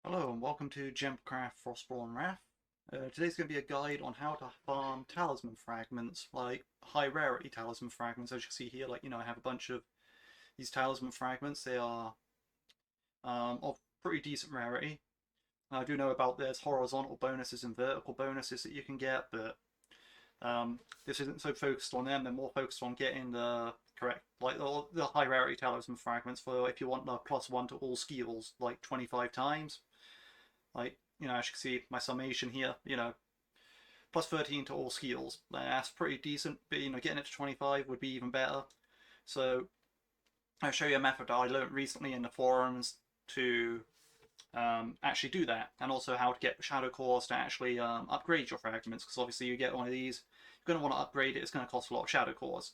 Hello and welcome to Gemcraft Frostborn Wrath. Today's going to be a guide on how to farm talisman fragments, like high rarity talisman fragments. As you can see here, I have a bunch of these talisman fragments. They are of pretty decent rarity. I do know about there's horizontal bonuses and vertical bonuses that you can get, but this isn't so focused on them. They're more focused on getting the correct, like the high rarity talisman fragments for if you want the +1 to all skills, like 25 times. As you can see, my summation here, +13 to all skills. That's pretty decent, but, getting it to 25 would be even better. So, I'll show you a method that I learned recently in the forums to actually do that, and also how to get shadow cores to actually upgrade your fragments, because obviously you get one of these, you're going to want to upgrade it, it's going to cost a lot of shadow cores.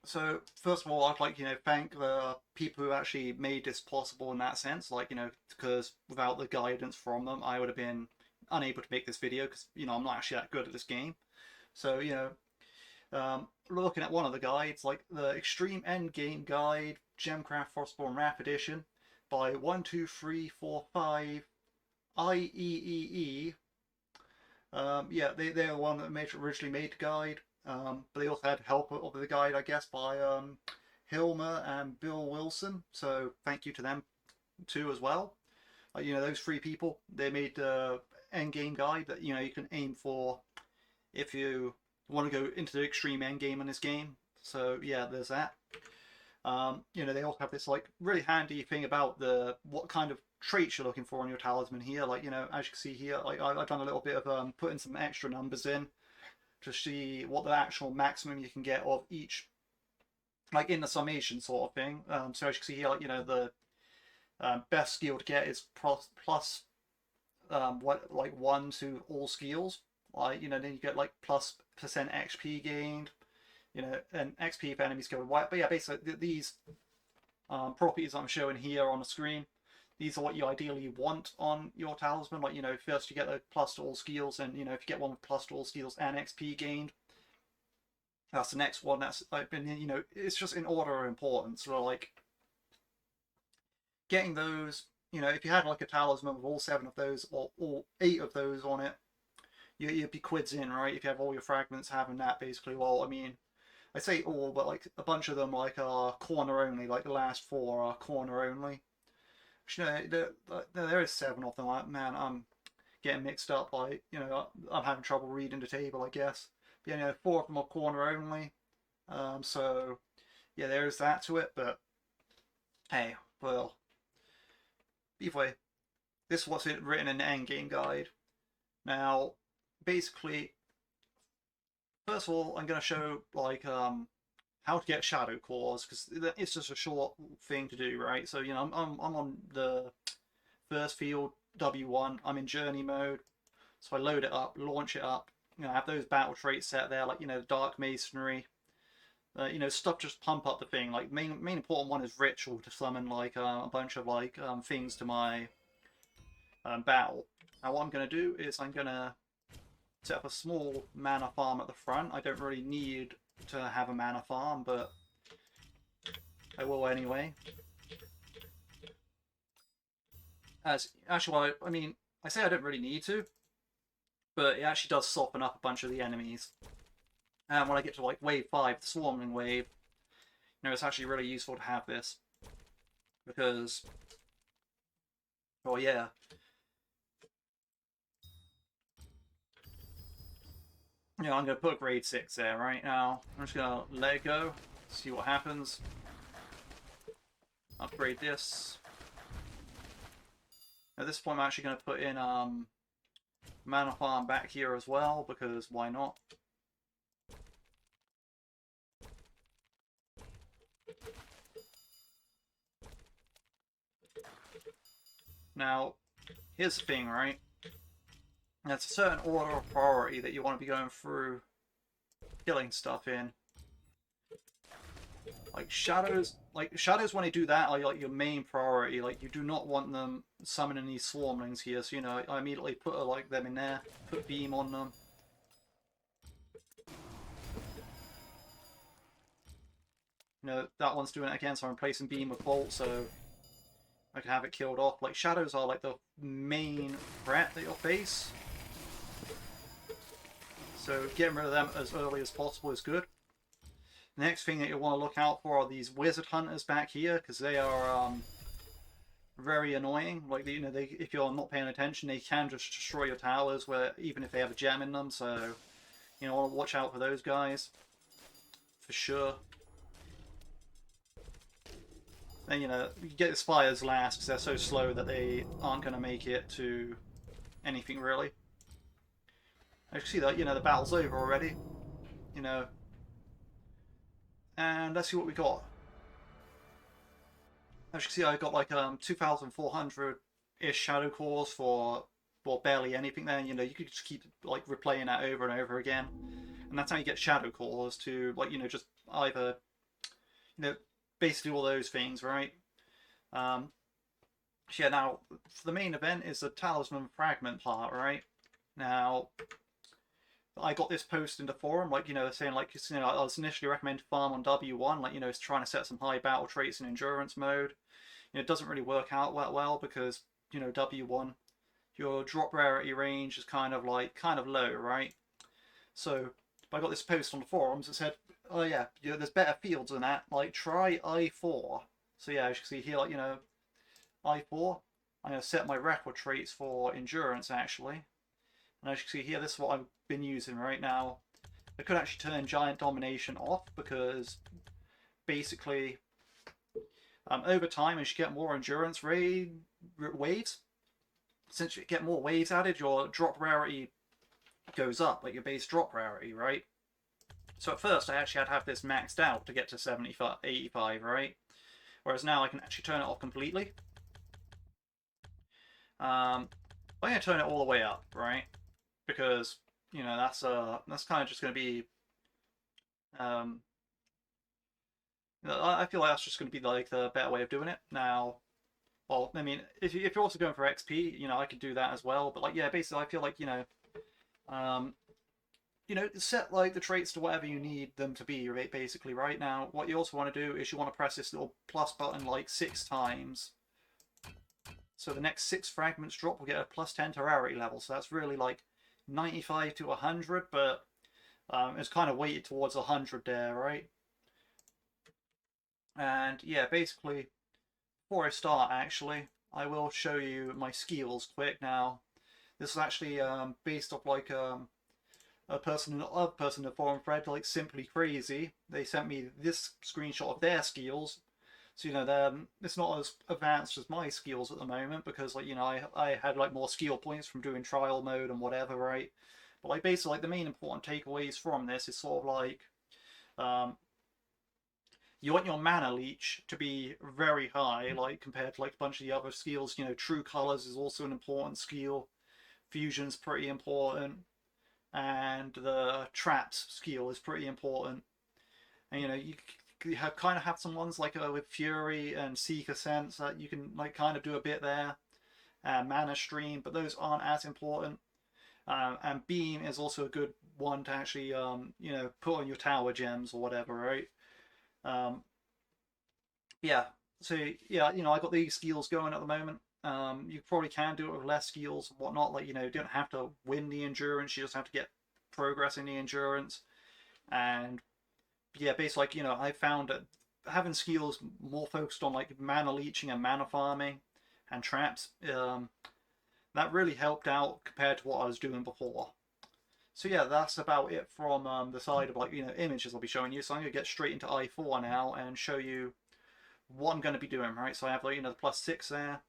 So first of all, I'd like thank the people who actually made this possible in that sense. Because without the guidance from them, I would have been unable to make this video because I'm not actually that good at this game. So looking at one of the guides, like the Extreme End Game Guide, Gemcraft Frostborn Wrath Edition, by 12345 IEEE. Yeah, they're the one that originally made the guide. But they also had help of the guide, I guess, by Hilmer and Bill Wilson. So thank you to them too as well. Those three people, they made the end game guide that you can aim for if you want to go into the extreme end game in this game. So yeah, there's that. They also have this really handy thing about what kind of traits you're looking for on your talisman here. As you can see here, I've done a little bit of putting some extra numbers in to see what the actual maximum you can get of each, like in the summation sort of thing. So as you can see here, the best skill to get is plus 1 to all skills. Then you get plus % XP gained, and XP if enemies go white. But yeah, basically these properties I'm showing here on the screen, these are what you ideally want on your talisman. First you get a plus to all skills, and if you get one with plus to all skills and XP gained, that's the next one. That's it's just in order of importance. So getting those, if you had a talisman with all 7 of those or all 8 of those on it, you'd be quids in, right? If you have all your fragments having that, basically. Well, I mean, I say all, but a bunch of them are corner only. Like the last 4 are corner only. There is 7 of them. Man, I'm getting mixed up. I'm having trouble reading the table, I guess. But, 4 of them are corner only. So yeah, there's that to it. But hey, well, either way, this is what's written in the endgame guide. Now, basically, first of all, I'm going to show how to get shadow cores, because it's just a short thing to do, right? So I'm on the first field, W1. I'm in journey mode, so I load it up, launch it up. I have those battle traits set there, dark masonry. Stuff just pump up the thing. Main important one is ritual to summon a bunch of things to my battle. Now what I'm gonna do is I'm gonna set up a small mana farm at the front. I don't really need to have a mana farm, but I will anyway. Actually, I mean, I say I don't really need to, but it actually does soften up a bunch of the enemies. And when I get to wave 5, the swarming wave, it's actually really useful to have this, because, well, yeah. I'm going to put grade 6 there right now. I'm just going to let it go, see what happens. Upgrade this. At this point, I'm actually going to put in mana farm back here as well, because why not? Now, here's the thing, right? There's a certain order of priority that you want to be going through killing stuff in. Shadows when they do that are your main priority. You do not want them summoning these swarmlings here, so I immediately put them in there, put beam on them. That one's doing it again, so I'm replacing beam with bolt, so I can have it killed off. Like, shadows are like the main threat that you'll face. So getting rid of them as early as possible is good. The next thing that you want to look out for are these wizard hunters back here, because they are very annoying. Like, you know, if you're not paying attention, they can just destroy your towers, where even if they have a gem in them. So, you know, I want to watch out for those guys for sure. And, you know, you get the spires last because they're so slow that they aren't going to make it to anything really. I can see that, you know, the battle's over already. You know, and let's see what we got. As you can see, I got like 2,400-ish shadow cores for, well, barely anything there. You know, you could just keep like replaying that over and over again, and that's how you get shadow cores to, like, you know, just either, you know, basically all those things, right? Yeah. Now, for the main event is the Talisman fragment part, right? Now, I got this post in the forum, like, you know, saying, like, you know, I was initially recommended farm on W1, like, you know, it's trying to set some high battle traits in endurance mode. You know, it doesn't really work out that well because, you know, W1, your drop rarity range is kind of low, right? So I got this post on the forums that said, oh yeah, you know, there's better fields than that, like try I4. So yeah, as you can see here, like, you know, I4, I'm going to set my record traits for endurance actually. And as you can see here, this is what I've been using right now. I could actually turn Giant Domination off because basically over time, as you get more endurance waves, since you get more waves added, your drop rarity goes up, like your base drop rarity, right? So at first I actually had to have this maxed out to get to 75, 85, right? Whereas now I can actually turn it off completely. I'm going to turn it all the way up, right? Because, you know, that's kind of just going to be I feel like that's just going to be like the better way of doing it. Now, well, I mean, if you're also going for XP, you know, I could do that as well. But like, yeah, basically, I feel like, you know, set like the traits to whatever you need them to be. Basically, right now, what you also want to do is you want to press this little plus button like 6 times. So the next 6 fragments drop will get a +10 to rarity level. So that's really like 95 to 100, but it's kind of weighted towards 100 there, right? And yeah, basically, before I start, actually, I will show you my skills quick. Now, this is actually based off like a person in the forum thread, like Simply Crazy. They sent me this screenshot of their skills. So, you know, it's not as advanced as my skills at the moment because, like, you know, I had like more skill points from doing trial mode and whatever, right? But like basically, like the main important takeaways from this is sort of like you want your mana leech to be very high, like compared to like a bunch of the other skills. You know, True Colors is also an important skill. Fusion's pretty important, and the Traps skill is pretty important. And you know, you have kind of have some ones like with Fury and Seeker Sense that you can like kind of do a bit there, and Mana Stream, but those aren't as important. And Beam is also a good one to actually you know, put on your tower gems or whatever, right? Yeah, so yeah, you know, I got these skills going at the moment. You probably can do it with less skills and whatnot. Like, you know, you don't have to win the endurance. You just have to get progress in the endurance. And yeah, basically, like, you know, I found that having skills more focused on like mana leeching and mana farming and traps, that really helped out compared to what I was doing before. So yeah, that's about it from the side of like, you know, images I'll be showing you. So I'm going to get straight into I4 now and show you what I'm going to be doing, right? So I have, like, you know, the +6 there.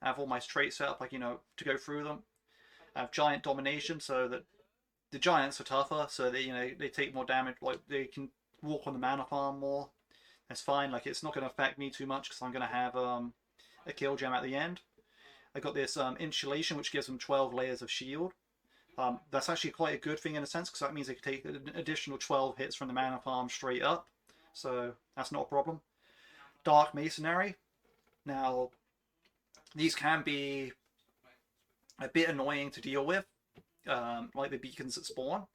I have all my traits set up, like, you know, to go through them. I have Giant Domination, so that the giants are tougher, so they, you know, they take more damage, like they can walk on the mana farm more. That's fine, like it's not going to affect me too much because I'm going to have a kill gem at the end. I got this insulation, which gives them 12 layers of shield. That's actually quite a good thing in a sense because that means they can take an additional 12 hits from the mana farm straight up. So that's not a problem. Dark Masonry. Now, these can be a bit annoying to deal with, like the beacons that spawn,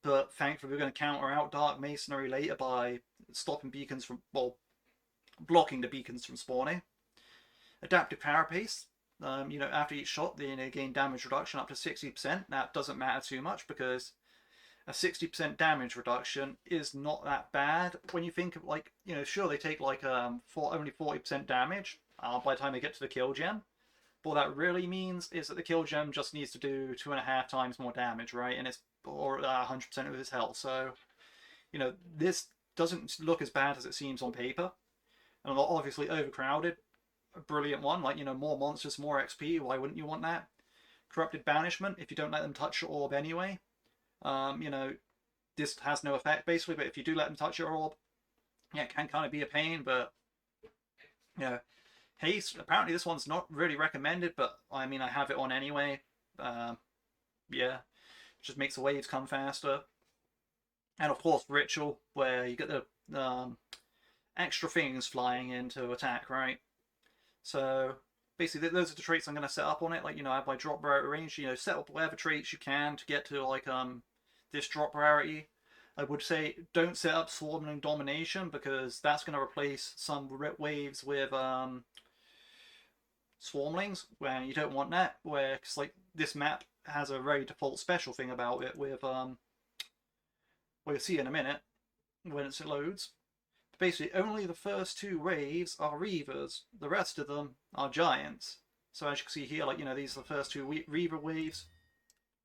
but thankfully we're going to counter out Dark Masonry later by stopping beacons from, well, blocking the beacons from spawning. Adaptive carapace. You know, after each shot, they gain damage reduction up to 60%. That doesn't matter too much because a 60% damage reduction is not that bad when you think of, like, you know, sure, they take like only 40% damage by the time they get to the kill gem. But what that really means is that the kill gem just needs to do 2.5 times more damage, right? And it's or 100% of his health. So, you know, this doesn't look as bad as it seems on paper. And obviously overcrowded, a brilliant one. Like, you know, more monsters, more XP. Why wouldn't you want that? Corrupted banishment. If you don't let them touch your orb anyway, you know, this has no effect basically. But if you do let them touch your orb, yeah, it can kind of be a pain. But you know, haste. Apparently, this one's not really recommended, but I mean, I have it on anyway. Yeah, it just makes the waves come faster. And of course, ritual, where you get the extra things flying in to attack, right? So basically, those are the traits I'm going to set up on it. Like, you know, I have my drop rarity range. You know, set up whatever traits you can to get to like this drop rarity. I would say don't set up swarming domination because that's going to replace some waves with swarmlings, where you don't want that. Where cause, like this map has a very default special thing about it with well, you'll see in a minute when it loads. Basically, only the first 2 waves are Reavers. The rest of them are Giants. So as you can see here, like, you know, these are the first 2 Reaver waves.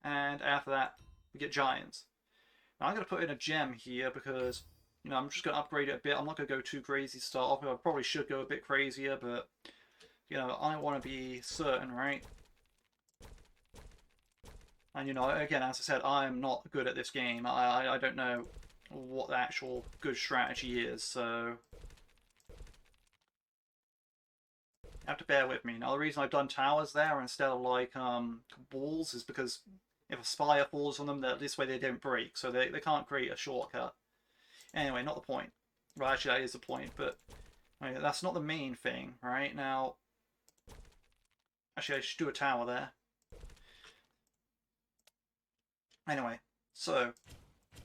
And after that, we get Giants. Now I'm going to put in a gem here because, you know, I'm just going to upgrade it a bit. I'm not going to go too crazy to start off. I probably should go a bit crazier, but, you know, I want to be certain, right? And, you know, again, as I said, I'm not good at this game. I don't know what the actual good strategy is, so you have to bear with me. Now, the reason I've done towers there instead of like walls is because if a spire falls on them, this way they don't break, so they can't create a shortcut. Anyway, not the point. Well, actually, that is the point, but I mean, that's not the main thing, right? Now, actually, I should do a tower there. Anyway, so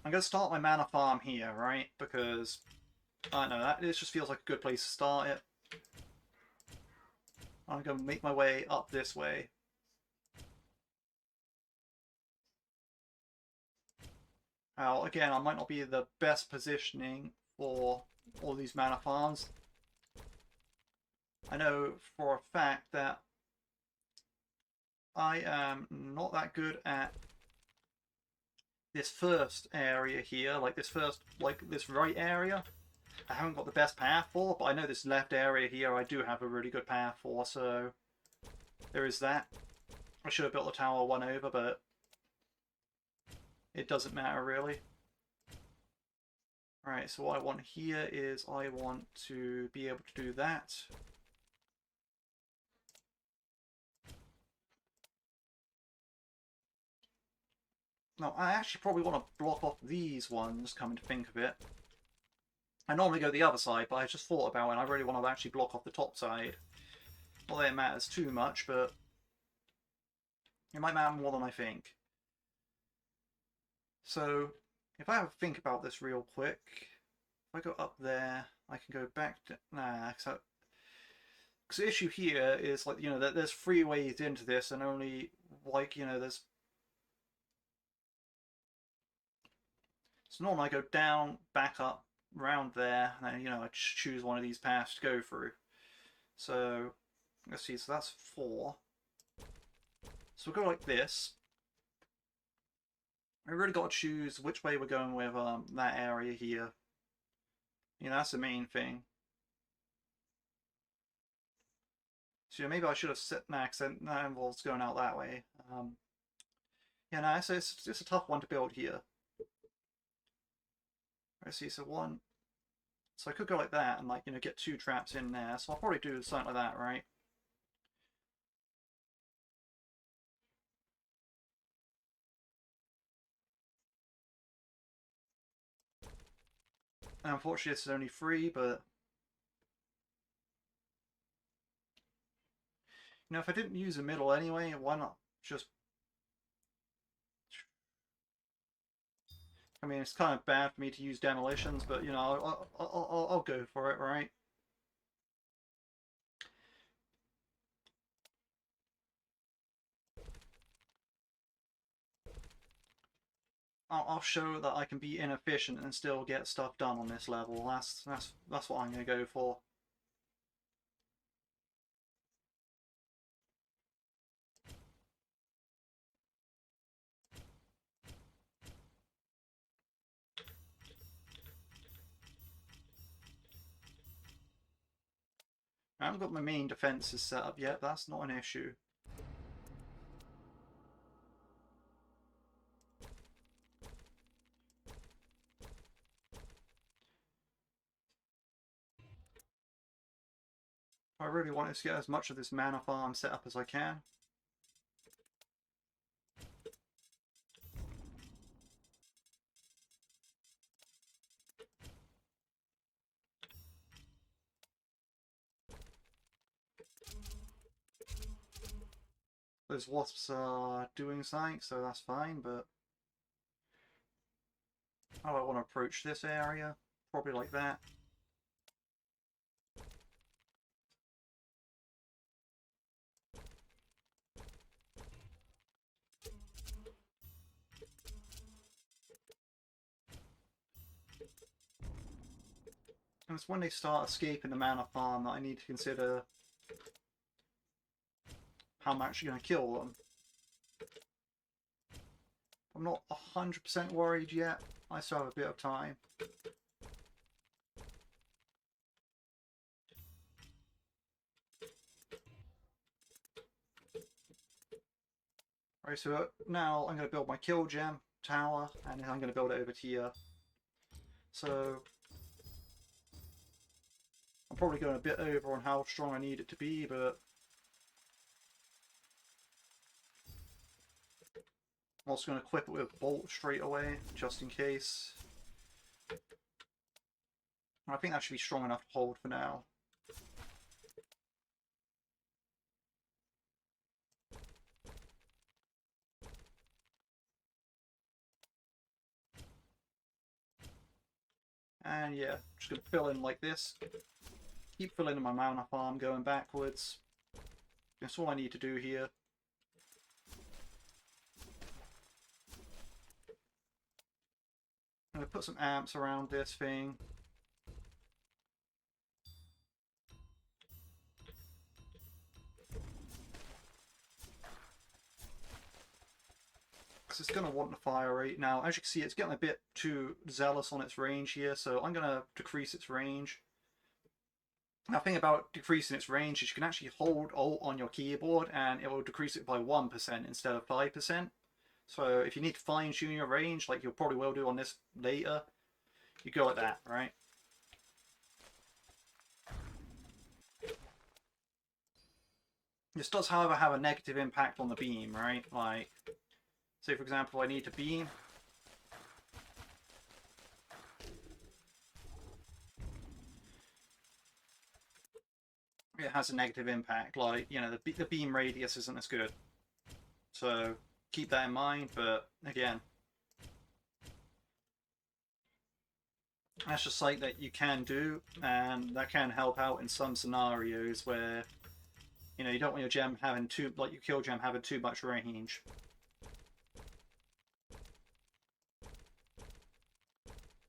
I'm going to start my mana farm here, right? Because, I don't know, this just feels like a good place to start it. I'm going to make my way up this way. Now, again, I might not be the best positioning for all these mana farms. I know for a fact that I am not that good at this first area here, like this right area. I haven't got the best path for, but I know this left area here I do have a really good path for, so there is that. I should have built the tower 1 over, but it doesn't matter really. Alright, so what I want here is I want to be able to do that. Now, I actually probably want to block off these ones, coming to think of it. I normally go the other side, but I just thought about it and I really want to actually block off the top side. Not that it matters too much, but it might matter more than I think. So, if I have a think about this real quick, if I go up there, I can go back to... Nah, because the issue here is, like, you know, there's 3 ways into this and only, like, you know, there's... So normally I go down, back up, round there, and then, you know, I choose one of these paths to go through. So, let's see, so that's 4. So we'll go like this. We really got to choose which way we're going with that area here. You know, that's the main thing. So maybe I should have set max and that involves going out that way. Yeah, no, so it's a tough one to build here. Let's see, so 1. So I could go like that and, like, you know, get 2 traps in there. So I'll probably do something like that, right? And unfortunately, this is only 3, but you know, if I didn't use a middle anyway, why not just... I mean, it's kind of bad for me to use demolitions, but, you know, I'll go for it, right? I'll show that I can be inefficient and still get stuff done on this level. That's what I'm going to go for. I haven't got my main defences set up yet, that's not an issue. I really want to get as much of this mana farm set up as I can. Those wasps are doing something, so that's fine, but how do I want to approach this area? Probably like that. And it's when they start escaping the mana farm that I need to consider how I'm actually going to kill them. I'm not 100% worried yet. I still have a bit of time. Alright, so now I'm going to build my kill gem tower, and then I'm going to build it over here. So I'm probably going a bit over on how strong I need it to be, but I'm also going to equip it with bolt straight away, just in case. I think that should be strong enough to hold for now. And yeah, just going to fill in like this. Keep filling in my mana farm going backwards. That's all I need to do here. I'm going to put some amps around this thing. Because it's going to want the fire rate. Now, as you can see, it's getting a bit too zealous on its range here, so I'm going to decrease its range. Now, the thing about decreasing its range is you can actually hold Alt on your keyboard and it will decrease it by 1% instead of 5%. So if you need to fine tune your range, like you probably will do on this later, you go like that, right? This does, however, have a negative impact on the beam, right? Like, say for example, I need to beam. It has a negative impact, like, you know, the beam radius isn't as good. So keep that in mind, but again, that's just something that you can do, and that can help out in some scenarios where, you know, you don't want your gem having too, like your kill gem having too much range.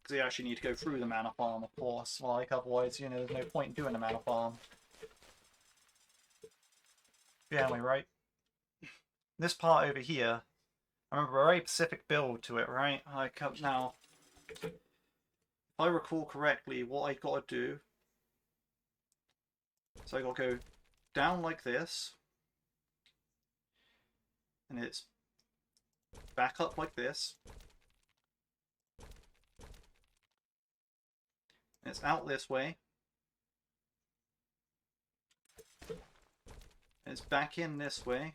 Because you actually need to go through the mana farm, of course, like otherwise, you know, there's no point in doing the mana farm. Yeah, anyway, right? This part over here, I remember a very specific build to it, right? Like, now, if I recall correctly, what I got to do, so I got to go down like this, and it's back up like this, and it's out this way, and it's back in this way,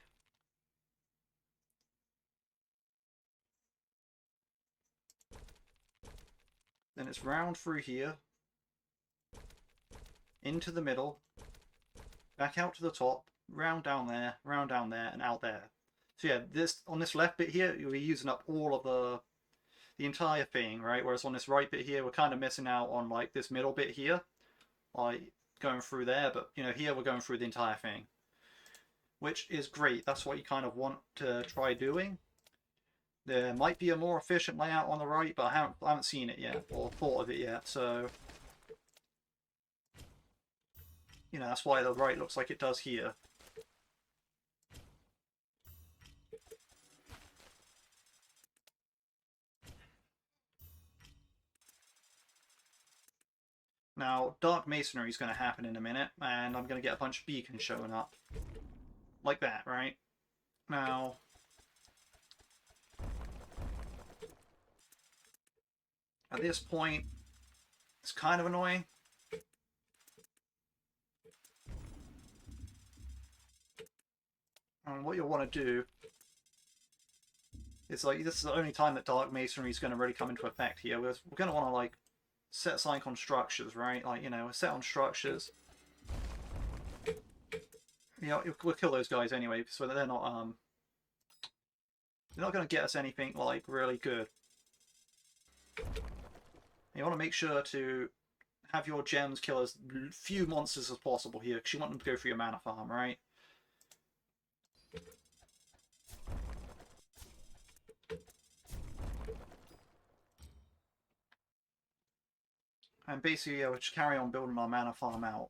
then it's round through here, into the middle, back out to the top, round down there, and out there. So yeah, this on this left bit here, you'll be using up all of the entire thing, right? Whereas on this right bit here, we're kind of missing out on like this middle bit here, like going through there. But you know, here we're going through the entire thing, which is great. That's what you kind of want to try doing. There might be a more efficient layout on the right, but I haven't seen it yet, or thought of it yet, so... You know, that's why the right looks like it does here. Now, Dark Masonry is going to happen in a minute, and I'm going to get a bunch of beacons showing up. Like that, right? Now... At this point, it's kind of annoying. And what you'll want to do is, like, this is the only time that Dark Masonry is going to really come into effect here. We're going to want to, like, set something on structures, right? Like, you know, we're set on structures. You know, we'll kill those guys anyway, so they're not going to get us anything, like, really good. You want to make sure to have your gems kill as few monsters as possible here, because you want them to go through your mana farm, right? And basically, we'll just carry on building our mana farm out.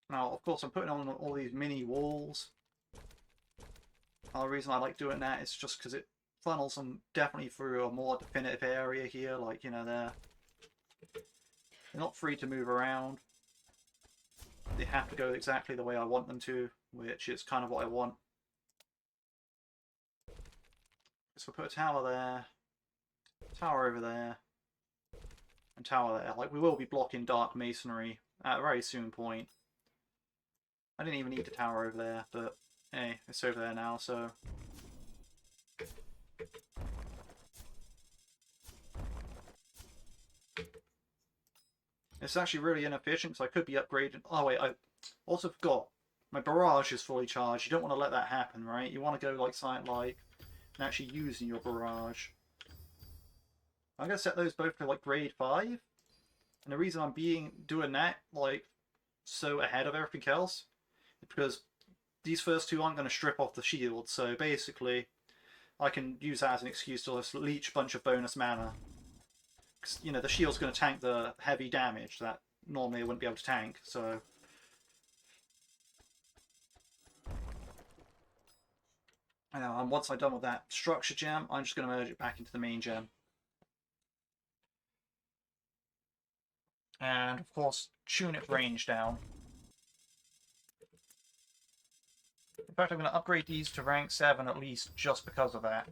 Now, of course, I'm putting on all these mini walls. The reason I like doing that is just because it funnels them definitely through a more definitive area here. Like, you know, they're not free to move around. They have to go exactly the way I want them to, which is kind of what I want. So we'll put a tower there, tower over there, and tower there. Like, we will be blocking Dark Masonry at a very soon point. I didn't even need the tower over there, but hey, it's over there now, so... It's actually really inefficient, because I could be upgraded... Oh wait, I also forgot. My barrage is fully charged. You don't want to let that happen, right? You want to go like something like... and actually using your barrage. I'm going to set those both to like grade 5. And the reason I'm doing that, like, so ahead of everything else, is because these first two aren't going to strip off the shield, so basically I can use that as an excuse to just leech a bunch of bonus mana. Because, you know, the shield's going to tank the heavy damage that normally I wouldn't be able to tank, so... And once I'm done with that structure gem, I'm just going to merge it back into the main gem. And, of course, tune its range down. In fact, I'm going to upgrade these to rank 7 at least, just because of that.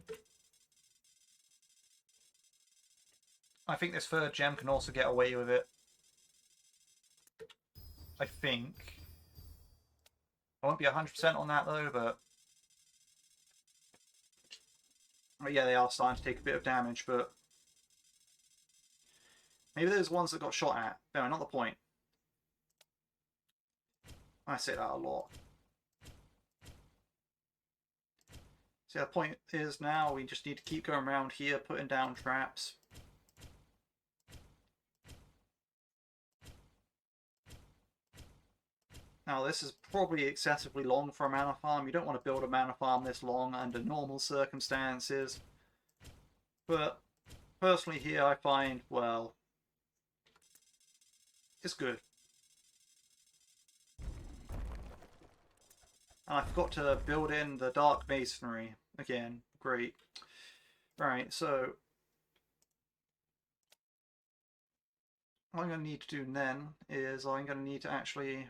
I think this third gem can also get away with it. I think. I won't be 100% on that though, but... yeah, they are starting to take a bit of damage, but... maybe those ones that got shot at. No, not the point. I say that a lot. So the point is now we just need to keep going around here, putting down traps. Now this is probably excessively long for a mana farm. You don't want to build a mana farm this long under normal circumstances. But personally here I find, well, it's good. And I forgot to build in the Dark Masonry. Again, great. Right, so... what I'm going to need to do then is I'm going to need to actually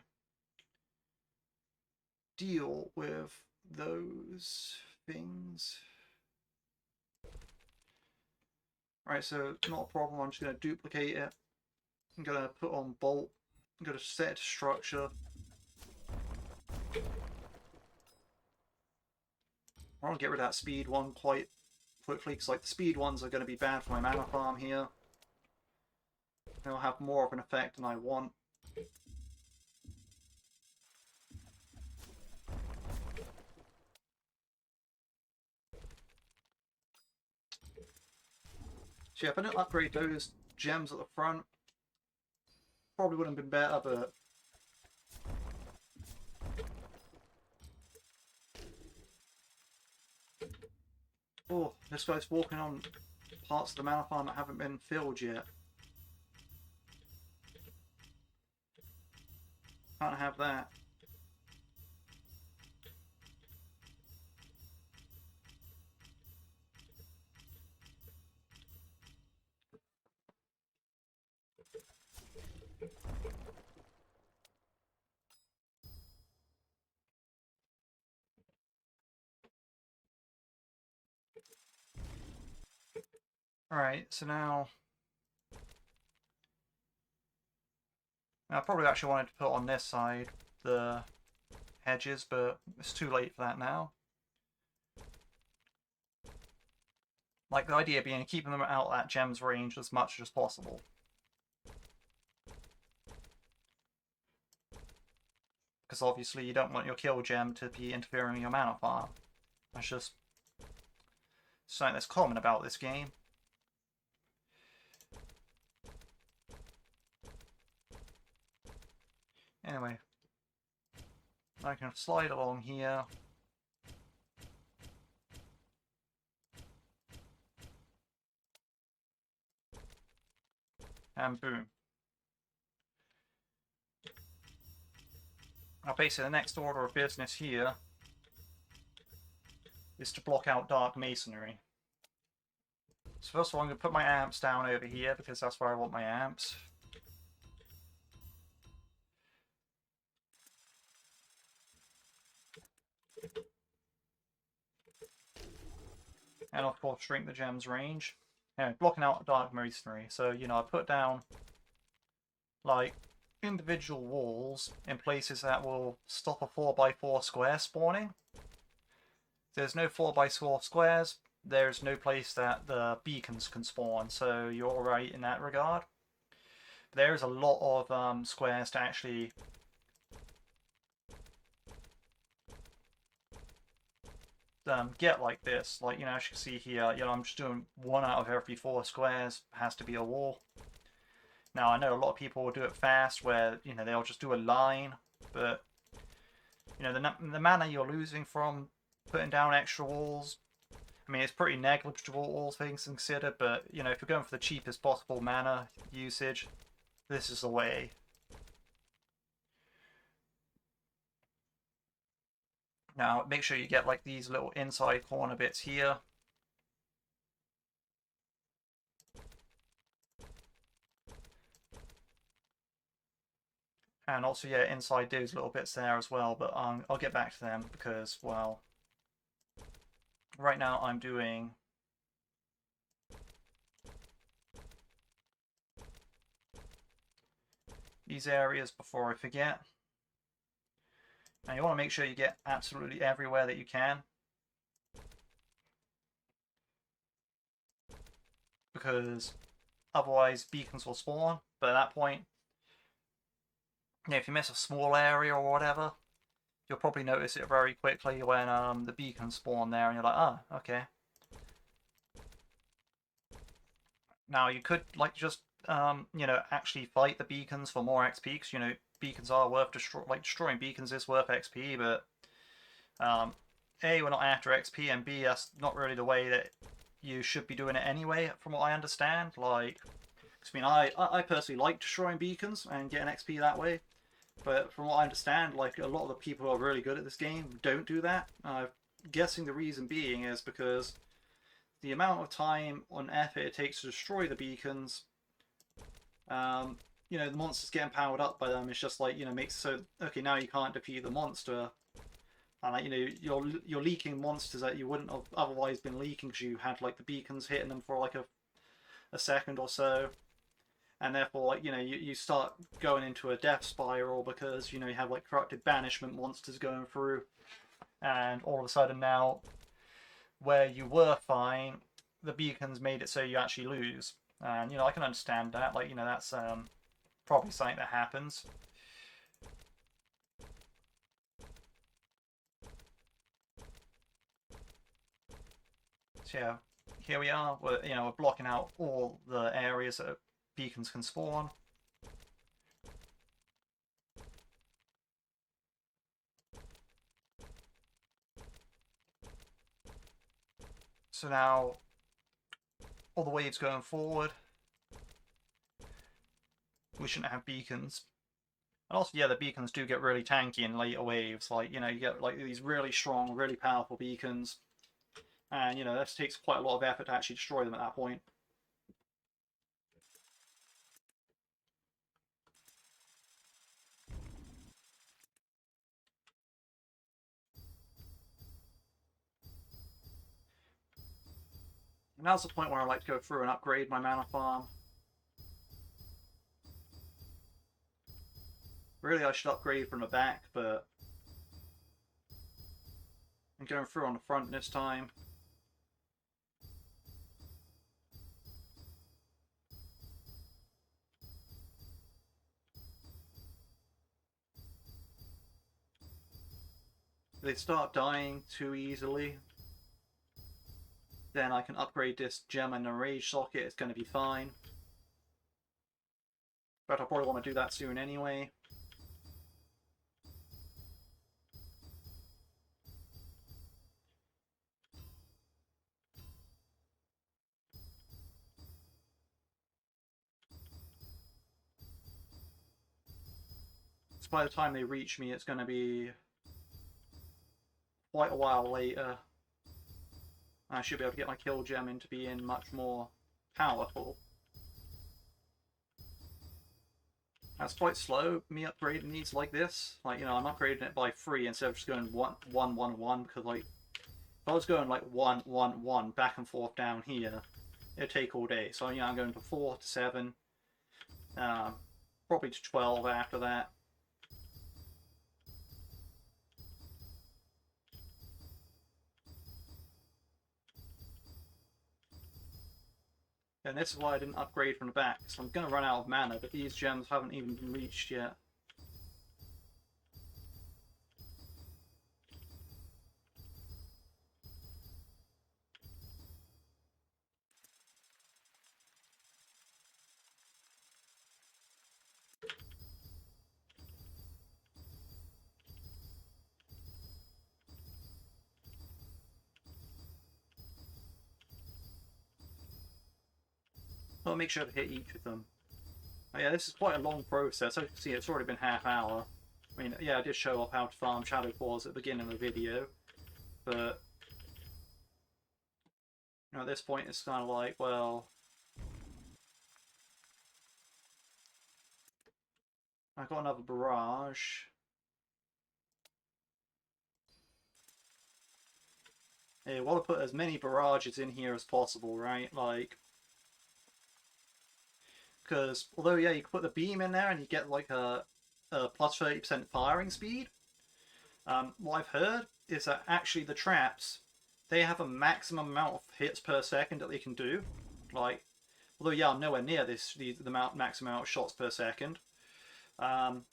deal with those things. Right, so not a problem. I'm just going to duplicate it. I'm going to put on bolt. I'm going to set it to structure. I want to get rid of that speed one quite quickly, because like the speed ones are going to be bad for my mana farm here. They'll have more of an effect than I want. So yeah, if I don't upgrade those gems at the front, probably would have been better, but oh, this guy's walking on parts of the mana farm that haven't been filled yet. Can't have that. Alright, so now I probably actually wanted to put on this side the hedges, but it's too late for that now. Like, the idea being keeping them out at Gem's range as much as possible. Because obviously you don't want your kill gem to be interfering with your mana farm. That's just something that's common about this game. Anyway, I can slide along here. And boom. Now basically the next order of business here is to block out Dark Masonry. So first of all I'm going to put my amps down over here because that's where I want my amps. And of course shrink the gem's range. Anyway, blocking out Dark Masonry. So, you know, I put down like individual walls in places that will stop a 4x4 square spawning. If there's no 4x4 squares, there's no place that the beacons can spawn, so you're alright in that regard. There's a lot of squares to actually get like this. Like, you know, as you can see here, you know, I'm just doing 1 out of every 4 squares has to be a wall. Now, I know a lot of people will do it fast where, you know, they'll just do a line, but, you know, the mana you're losing from putting down extra walls, I mean, it's pretty negligible, all things considered, but, you know, if you're going for the cheapest possible mana usage, this is the way. Now, make sure you get, like, these little inside corner bits here. And also, yeah, inside those little bits there as well, but I'll get back to them because, well, right now I'm doing these areas before I forget. Now you want to make sure you get absolutely everywhere that you can, because otherwise beacons will spawn, but at that point, yeah, if you miss a small area or whatever, you'll probably notice it very quickly when the beacons spawn there and you're like, ah, okay. Now you could like just you know, actually fight the beacons for more XP, because you know beacons are worth destroying beacons is worth XP, but A, we're not after XP, and B, that's not really the way that you should be doing it anyway, from what I understand. Like, I mean, I personally like destroying beacons and getting XP that way, but from what I understand, like a lot of the people who are really good at this game don't do that. I'm guessing the reason being is because the amount of time and effort it takes to destroy the beacons, you know, the monsters getting powered up by them is just like, you know, makes so okay, now you can't defeat the monster, and like, you know, you're leaking monsters that you wouldn't have otherwise been leaking because you had like the beacons hitting them for like a second or so, and therefore, like, you know, you start going into a death spiral because, you know, you have like corrupted banishment monsters going through, and all of a sudden now, where you were fine, the beacons made it so you actually lose. And, you know, I can understand that. Like, you know, that's probably something that happens. So yeah, here we are. We're blocking out all the areas that beacons can spawn. So now, all the waves going forward, we shouldn't have beacons. And also, yeah, the beacons do get really tanky in later waves. Like, you know, you get like these really strong, really powerful beacons. And, you know, that takes quite a lot of effort to actually destroy them at that point. And now's the point where I like to go through and upgrade my mana farm. Really, I should upgrade from the back, but I'm going through on the front this time. If they start dying too easily, then I can upgrade this gem and a rage socket. It's going to be fine. But I'll probably want to do that soon anyway. So by the time they reach me, it's going to be quite a while later. I should be able to get my kill gem into being much more powerful. That's quite slow, me upgrading these like this. Like, you know, I'm upgrading it by 3 instead of just going 1, 1, 1, 1, because, like, if I was going, like, 1, 1, 1, back and forth down here, it'd take all day. So, you know, I'm going to 4 to 7, probably to 12 after that. And this is why I didn't upgrade from the back, so I'm going to run out of mana, but these gems haven't even been reached yet. I'll make sure to hit each of them. Oh, yeah, this is quite a long process. As you can see, it's already been half hour. I mean, yeah, I did show off how to farm shadow claws at the beginning of the video, but you know, at this point it's kind of like, well, I've got another barrage. Yeah, want to put as many barrages in here as possible, right? Like, because although, yeah, you can put the beam in there and you get like a plus 30% firing speed. What I've heard is that actually the traps, they have a maximum amount of hits per second that they can do. Like, although, yeah, I'm nowhere near the maximum amount of shots per second. You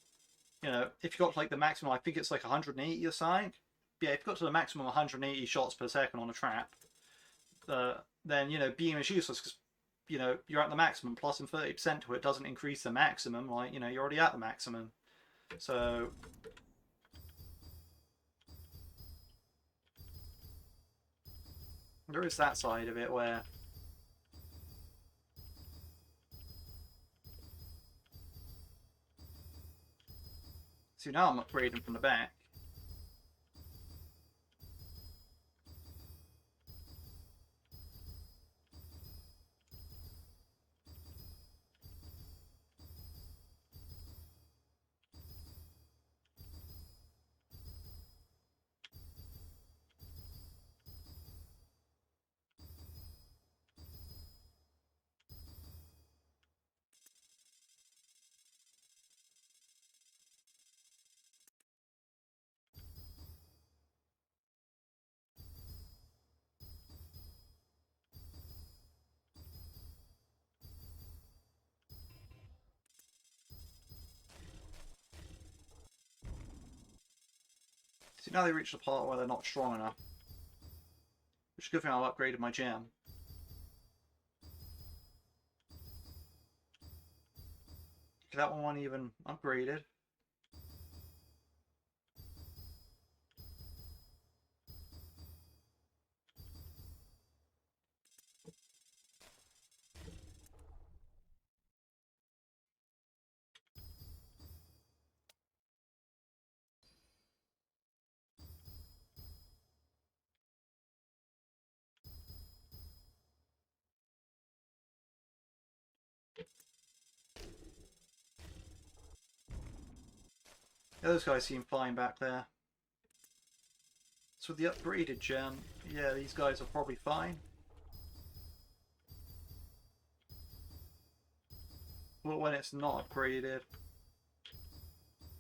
know, if you got like the maximum, I think it's like 180 or something. Yeah, if you got to the maximum 180 shots per second on a trap, then, you know, beam is useless because, you know, you're at the maximum. Plus in 30% to it doesn't increase the maximum. Like, you know, you're already at the maximum. So there is that side of it where see, now I'm upgrading from the back. See, now they reach the part where they're not strong enough. Which is a good thing I've upgraded my gem. That one wasn't even upgraded. Yeah, those guys seem fine back there. So with the upgraded gem, yeah, these guys are probably fine. But when it's not upgraded,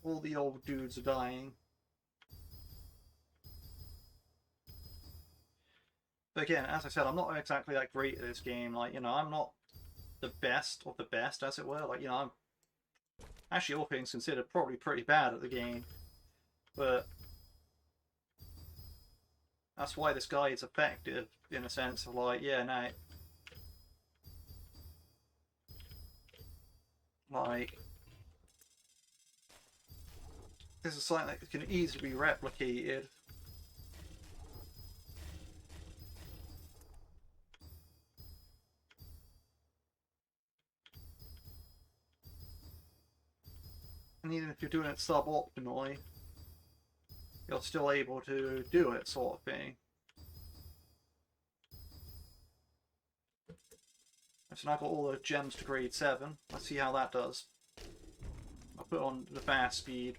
all the old dudes are dying. But again, as I said, I'm not exactly that great at this game. Like, you know, I'm not the best of the best, as it were. Like, you know, I'm actually, all things considered, probably pretty bad at the game. But that's why this guy is effective, in a sense of like, yeah, no, like, this is something that can easily be replicated. And even if you're doing it suboptimally, you're still able to do it, sort of thing. So now I've got all the gems to grade 7. Let's see how that does. I'll put on the fast speed.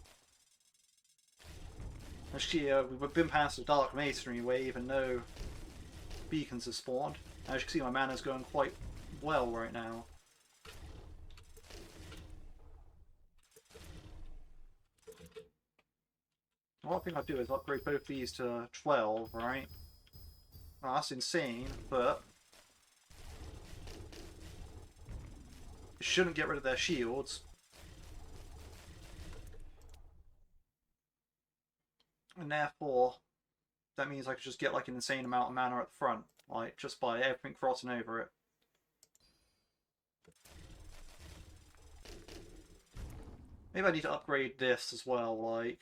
Actually, we've been past the Dark Masonry wave and no beacons have spawned. As you can see, my mana's going quite well right now. What I think I'll do is upgrade both these to 12, right? Oh, that's insane, but it shouldn't get rid of their shields. And therefore, that means I could just get like an insane amount of mana at the front, like just by everything crossing over it. Maybe I need to upgrade this as well, like...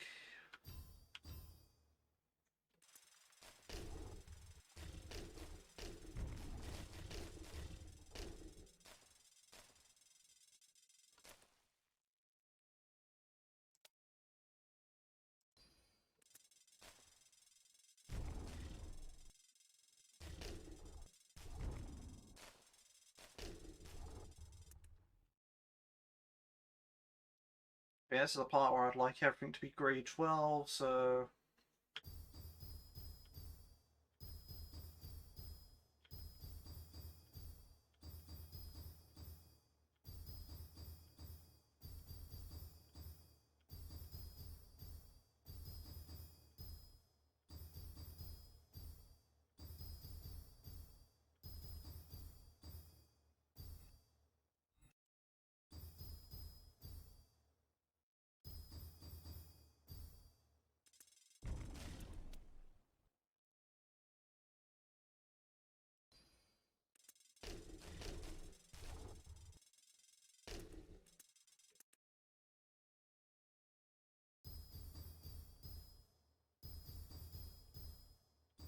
Yeah, this is the part where I'd like everything to be grade 12, so...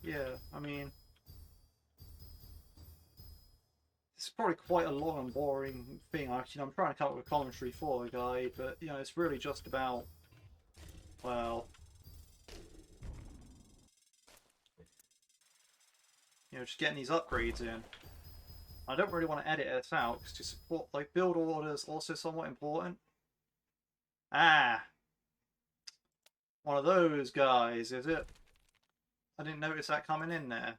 Yeah, I mean... It's probably quite a long and boring thing, actually. I'm trying to come up with a commentary for the guide, but, you know, it's really just about... Well... You know, just getting these upgrades in. I don't really want to edit this out, because to support, like, build order is also somewhat important. Ah! One of those guys, is it? I didn't notice that coming in there.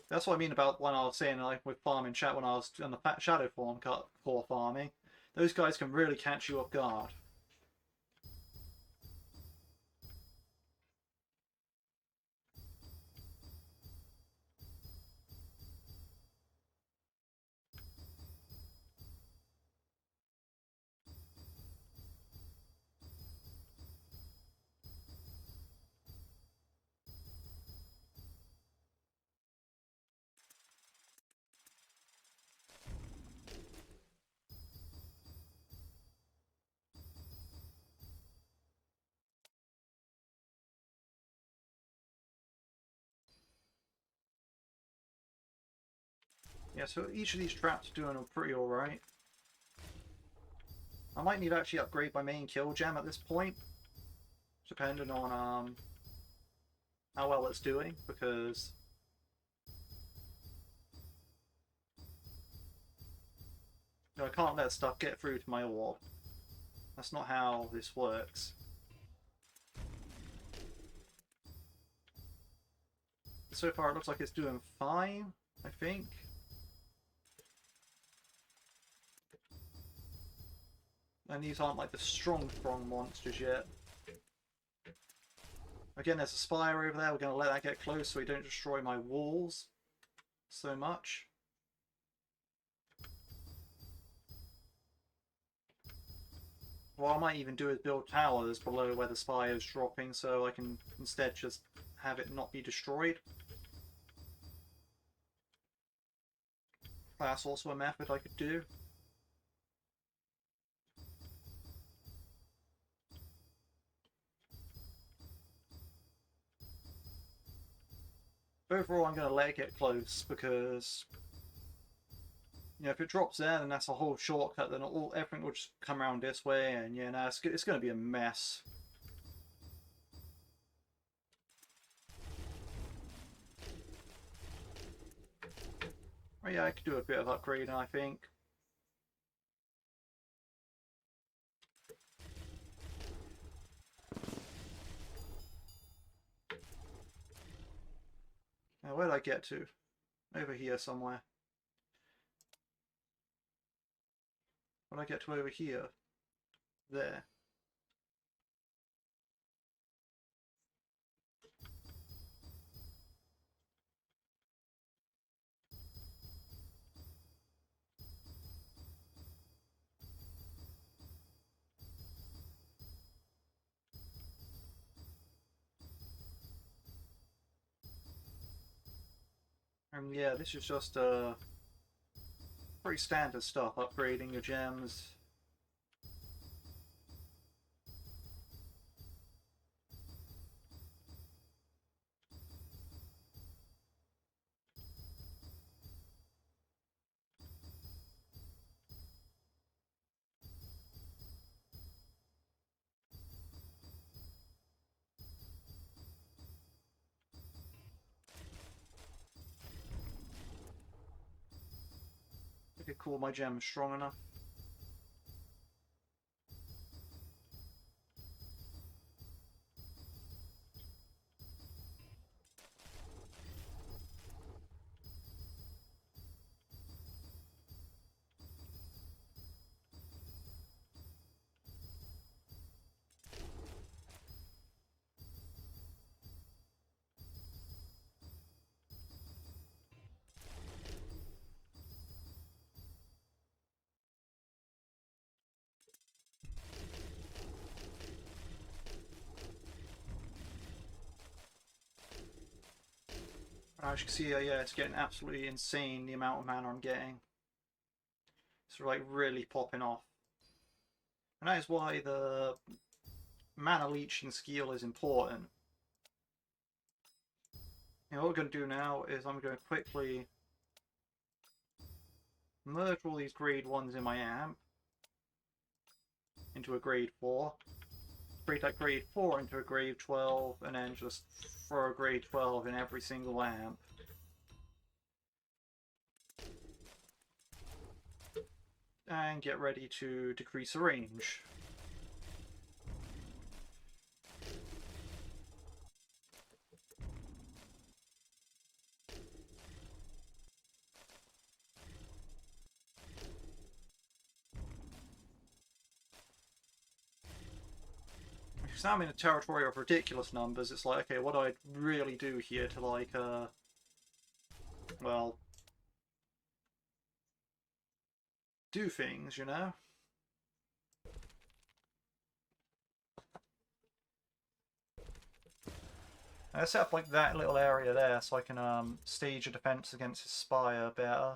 That's what I mean about when I was saying, like, with farming chat, when I was on the shadow form core farming. Those guys can really catch you off guard. Yeah, so each of these traps are doing pretty alright. I might need to actually upgrade my main kill gem at this point. Depending on, how well it's doing, because I can't let stuff get through to my orb. That's not how this works. So far it looks like it's doing fine, I think. And these aren't like the strong monsters yet. Again, there's a spire over there. We're going to let that get close so we don't destroy my walls so much. What I might even do is build towers below where the spire is dropping, so I can instead just have it not be destroyed. That's also a method I could do. But overall, I'm going to let it get close because, you know, if it drops there, then that's a whole shortcut. Then everything will just come around this way, and yeah, no, it's going to be a mess. Oh yeah, I could do a bit of upgrading, I think. Now, where did I get to? Over here somewhere. When I get to over here, there. And yeah, this is just pretty standard stuff, upgrading your gems. I could call my gems strong enough. As you can see, yeah, it's getting absolutely insane, the amount of mana I'm getting. It's like really popping off. And that is why the mana leeching skill is important. And what we're going to do now is I'm going to quickly merge all these grade 1s in my amp into a grade 4. Break that grade 4 into a grade 12, and then just throw a grade 12 in every single amp. And get ready to decrease the range. Because now I'm in a territory of ridiculous numbers, it's like, okay, what do I really do here to, like, well, do things, you know? I set up like that little area there so I can stage a defense against his spire better.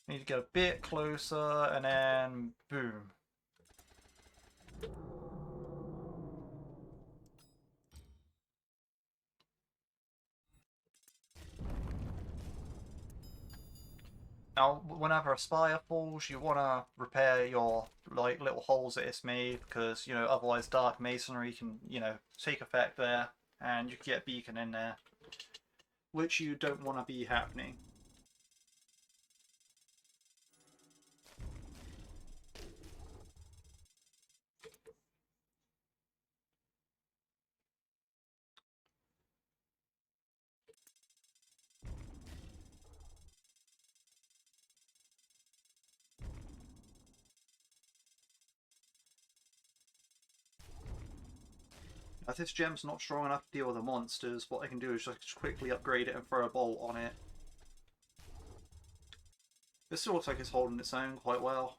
Need to get a bit closer and then boom. Now, whenever a spire falls, you want to repair your like little holes that it's made, because you know otherwise dark masonry can, you know, take effect there, and you can get a beacon in there, which you don't want to be happening. If this gem's not strong enough to deal with the monsters, what I can do is just quickly upgrade it and throw a bolt on it. This still looks like it's holding its own quite well.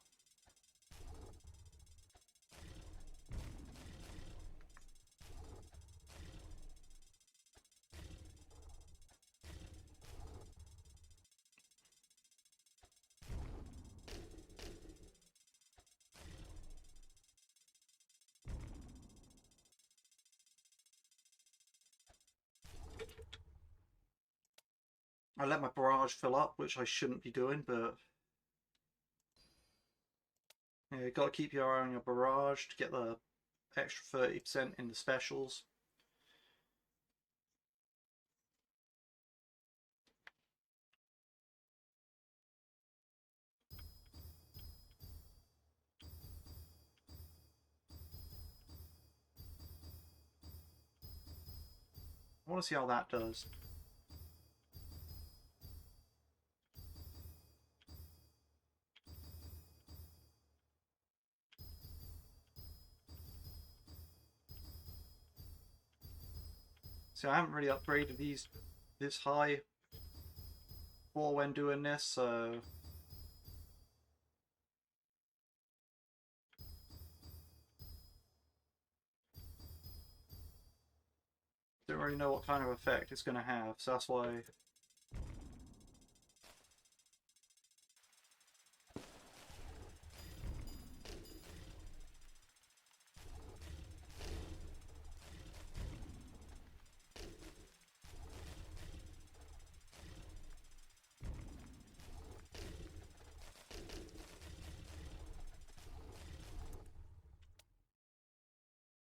I let my barrage fill up, which I shouldn't be doing, but yeah, you got to keep your eye on your barrage to get the extra 30% in the specials. I want to see how that does. See, I haven't really upgraded these this high before when doing this, so don't really know what kind of effect it's going to have, so that's why.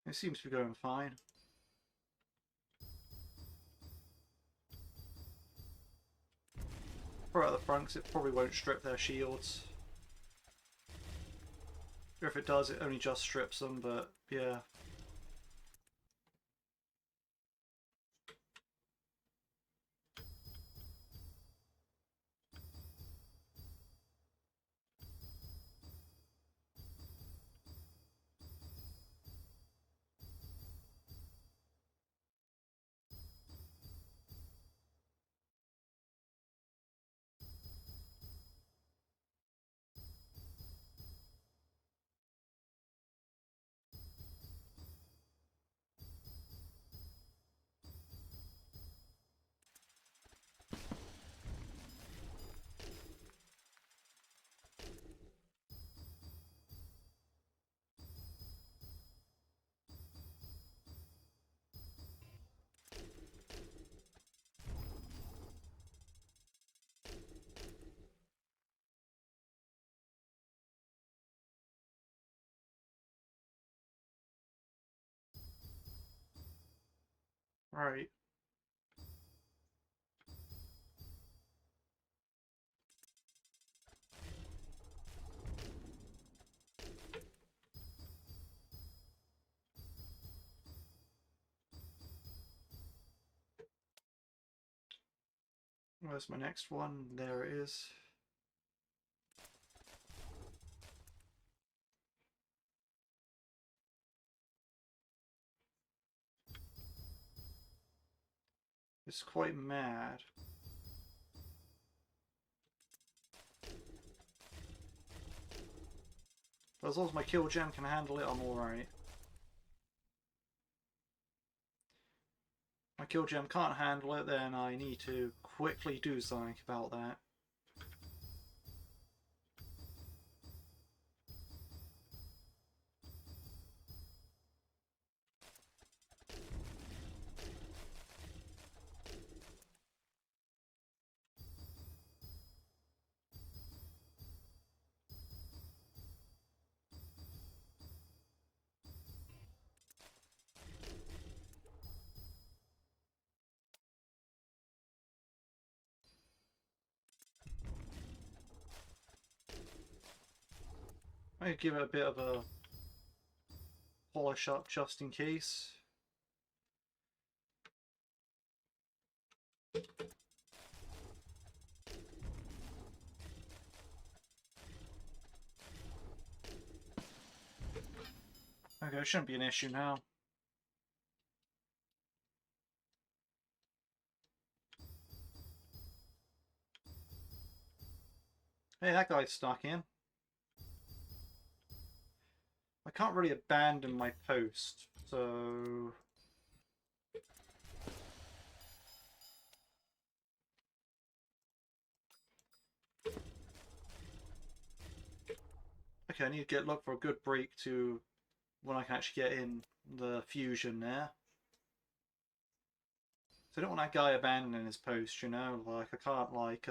It seems to be going fine. For at the fronts, it probably won't strip their shields. Or if it does, it only just strips them, but yeah. Right. Where's my next one? There it is. It's quite mad. But as long as my kill gem can handle it, I'm alright. My kill gem can't handle it, then I need to quickly do something about that. I'm going to give it a bit of a polish up just in case. Okay, it shouldn't be an issue now. Hey, that guy's stuck in. I can't really abandon my post, so... Okay, I need to look for a good break to when I can actually get in the fusion there. So I don't want that guy abandoning his post, you know? Like, I can't, like,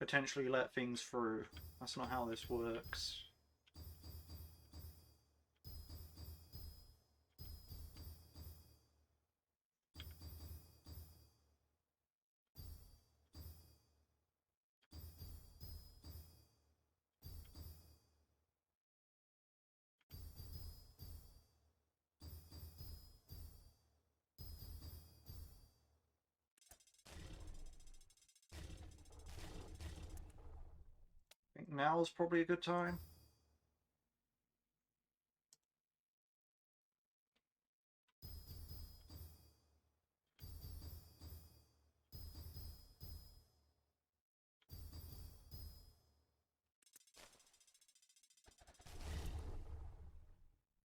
potentially let things through. That's not how this works. I think now is probably a good time.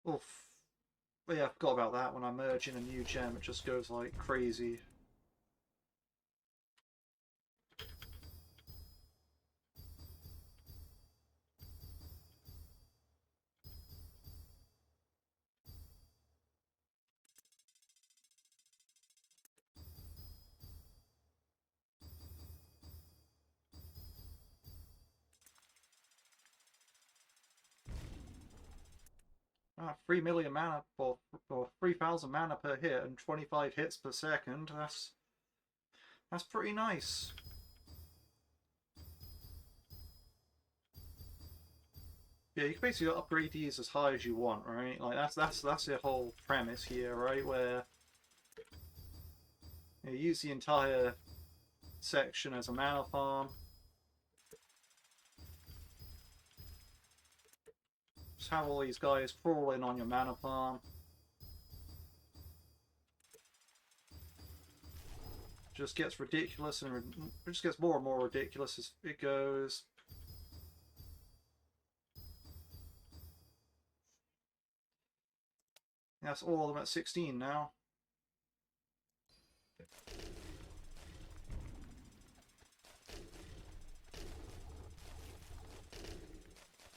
Oof. But yeah, I forgot about that. When I merge in a new gem, it just goes like crazy. Ah, 3 million mana or 3,000 mana per hit and 25 hits per second. That's pretty nice. Yeah, you can basically upgrade these as high as you want, right? Like that's the whole premise here, right? Where you use the entire section as a mana farm. Just have all these guys crawling on your mana farm. Just gets ridiculous and it just gets more and more ridiculous as it goes. That's all of them at 16 now.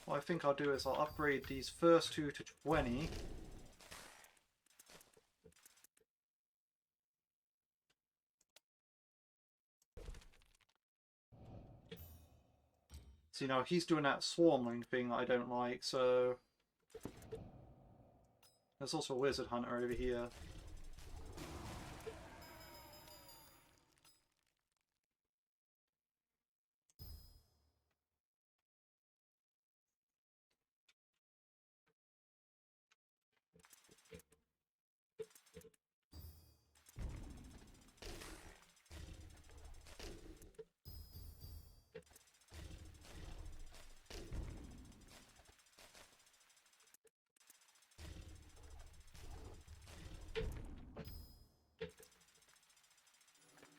What I think I'll do is I'll upgrade these first two to 20. So, you know, he's doing that swarming thing that I don't like, so... There's also a wizard hunter over here.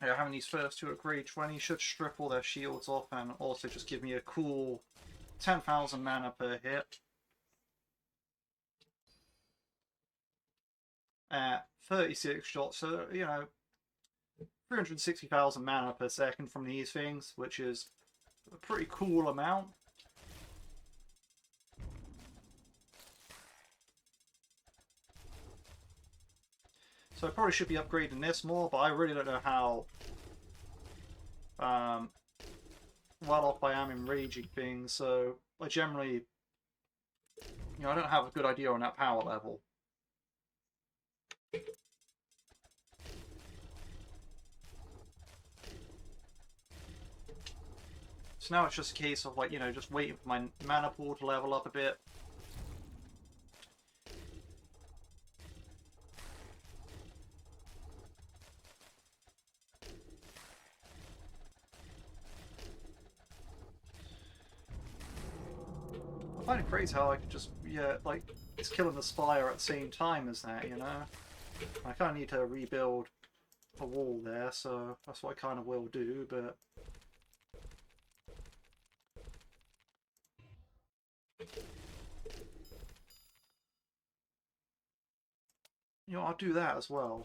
Yeah, having these first two at grade 20 should strip all their shields off and also just give me a cool 10,000 mana per hit. At 36 shots, so, you know, 360,000 mana per second from these things, which is a pretty cool amount. So I probably should be upgrading this more, but I really don't know how well off I am in raging things, so I generally, you know, I don't have a good idea on that power level. So now it's just a case of, like, you know, just waiting for my mana pool to level up a bit. I find it crazy how I could just, yeah, like, it's killing the Spire at the same time as that, you know? I kind of need to rebuild a wall there, so that's what I kind of will do, but... You know, I'll do that as well.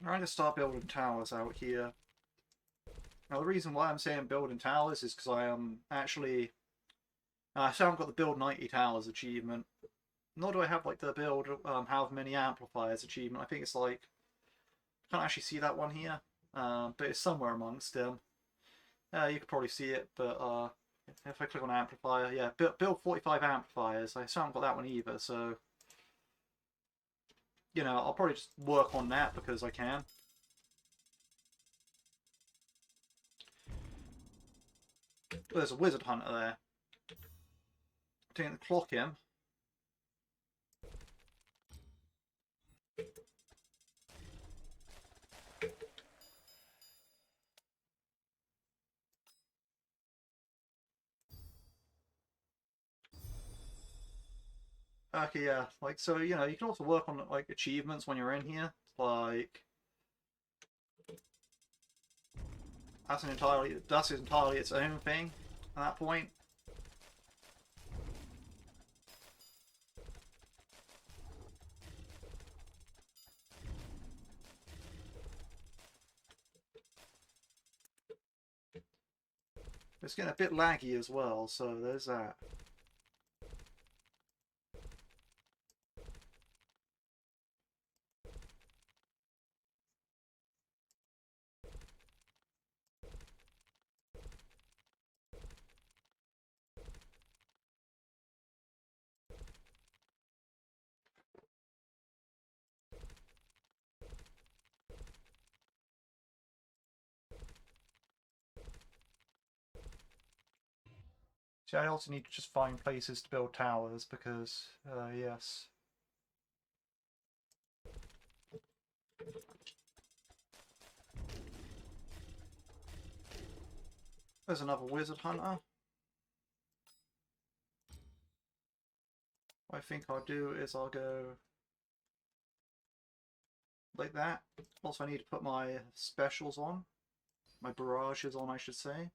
I'm trying to start building towers out here. Now, the reason why I'm saying building towers is because I am actually... I still haven't got the build 90 towers achievement. Nor do I have, like, the build however many amplifiers achievement. I think it's like... I can't actually see that one here. But it's somewhere amongst them. You could probably see it, but if I click on amplifier, yeah, build 45 amplifiers. I still haven't got that one either, so... You know, I'll probably just work on that because I can. There's a wizard hunter there. Taking the clock in. Okay, yeah, like, so, you know, you can also work on, like, achievements when you're in here. Like, that's entirely its own thing at that point. It's getting a bit laggy as well, so there's that. See, I also need to just find places to build towers because, yes. There's another wizard hunter. What I think I'll do is I'll go like that. Also, I need to put my specials on. My barrages on, I should say.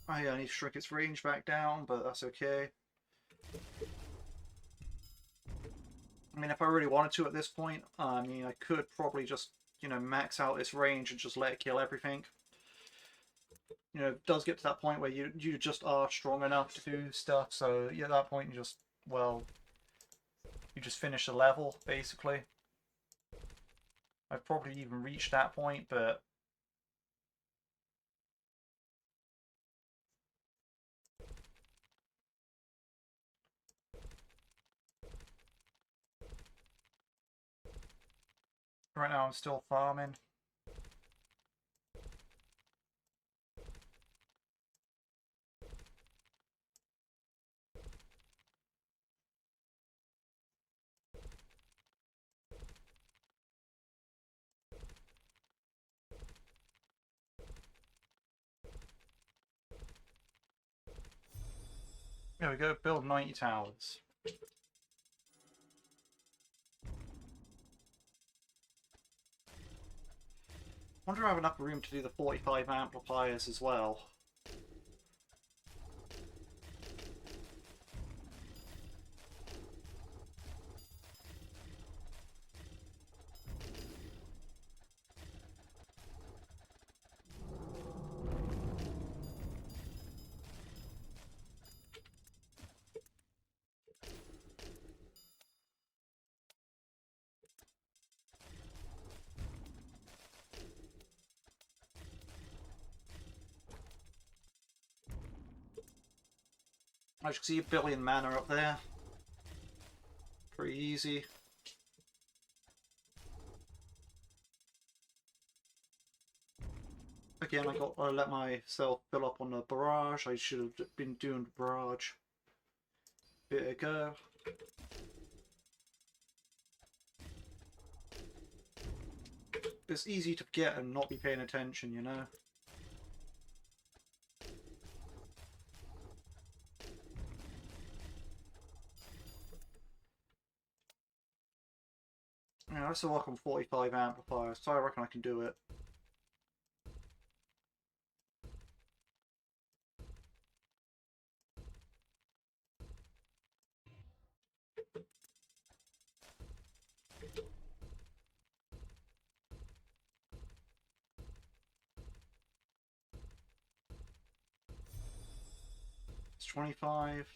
Oh yeah, I need to shrink its range back down, but that's okay. I mean, if I really wanted to at this point, I mean, I could probably just, you know, max out its range and just let it kill everything. You know, it does get to that point where you just are strong enough to do stuff, so yeah, at that point you just, well, you just finish the level, basically. I've probably even reached that point, but... Right now I'm still farming. Here we go, build 90 towers. Wonder if I have enough room to do the 45 amplifiers as well. I can see a billion mana up there. Pretty easy. Again, I got to let myself fill up on the barrage. I should have been doing the barrage a bit ago. It's easy to forget and not be paying attention, you know? Yeah, I still work on 45 amplifiers, so I reckon I can do it. It's 25.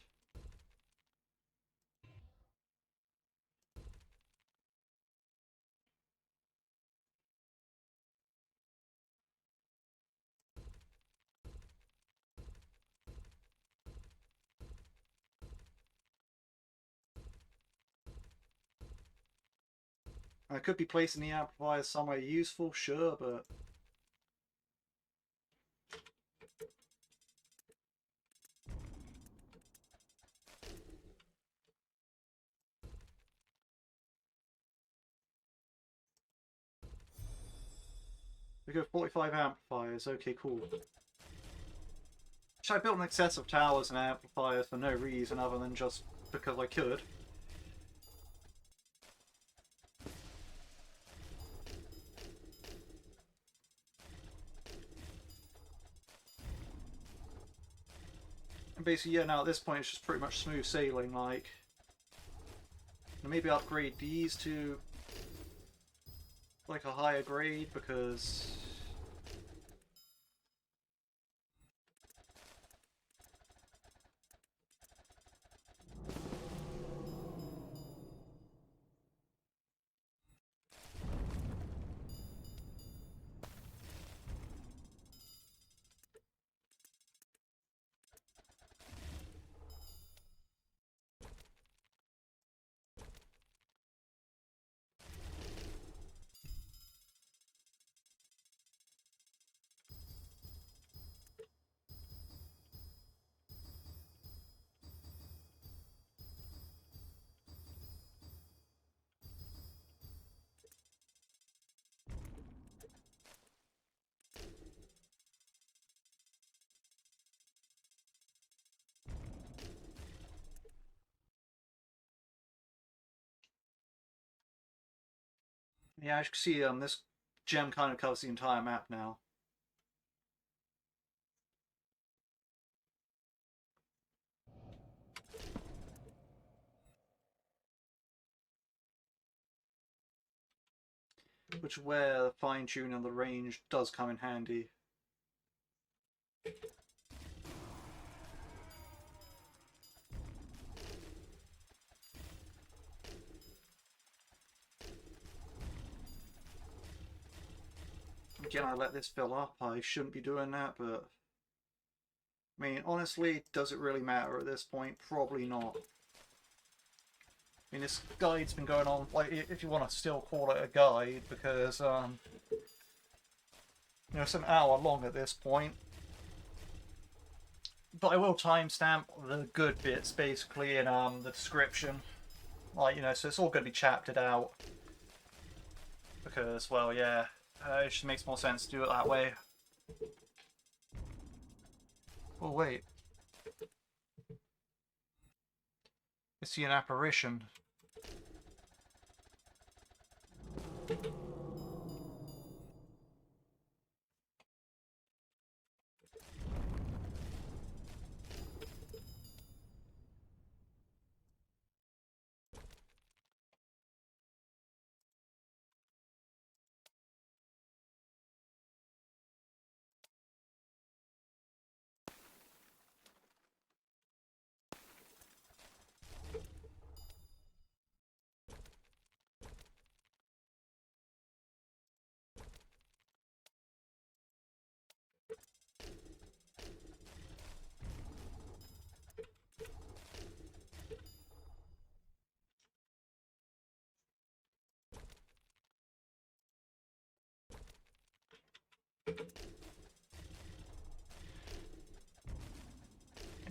I could be placing the amplifiers somewhere useful, sure, but we go 45 amplifiers, okay, cool. So I built an excess of towers and amplifiers for no reason other than just because I could. And basically, yeah, now at this point it's just pretty much smooth sailing, like... Maybe upgrade these to... like a higher grade, because... Yeah, as you can see, this gem kind of covers the entire map now. Which is where the fine-tuning of the range does come in handy. Again, I let this fill up. I shouldn't be doing that, but... I mean, honestly, does it really matter at this point? Probably not. I mean, this guide's been going on, like, if you want to still call it a guide, because, you know, it's an hour long at this point. But I will timestamp the good bits, basically, in the description. Like, you know, so it's all going to be chaptered out. Because, well, yeah, it just makes more sense to do it that way. Oh, wait. Is he an apparition?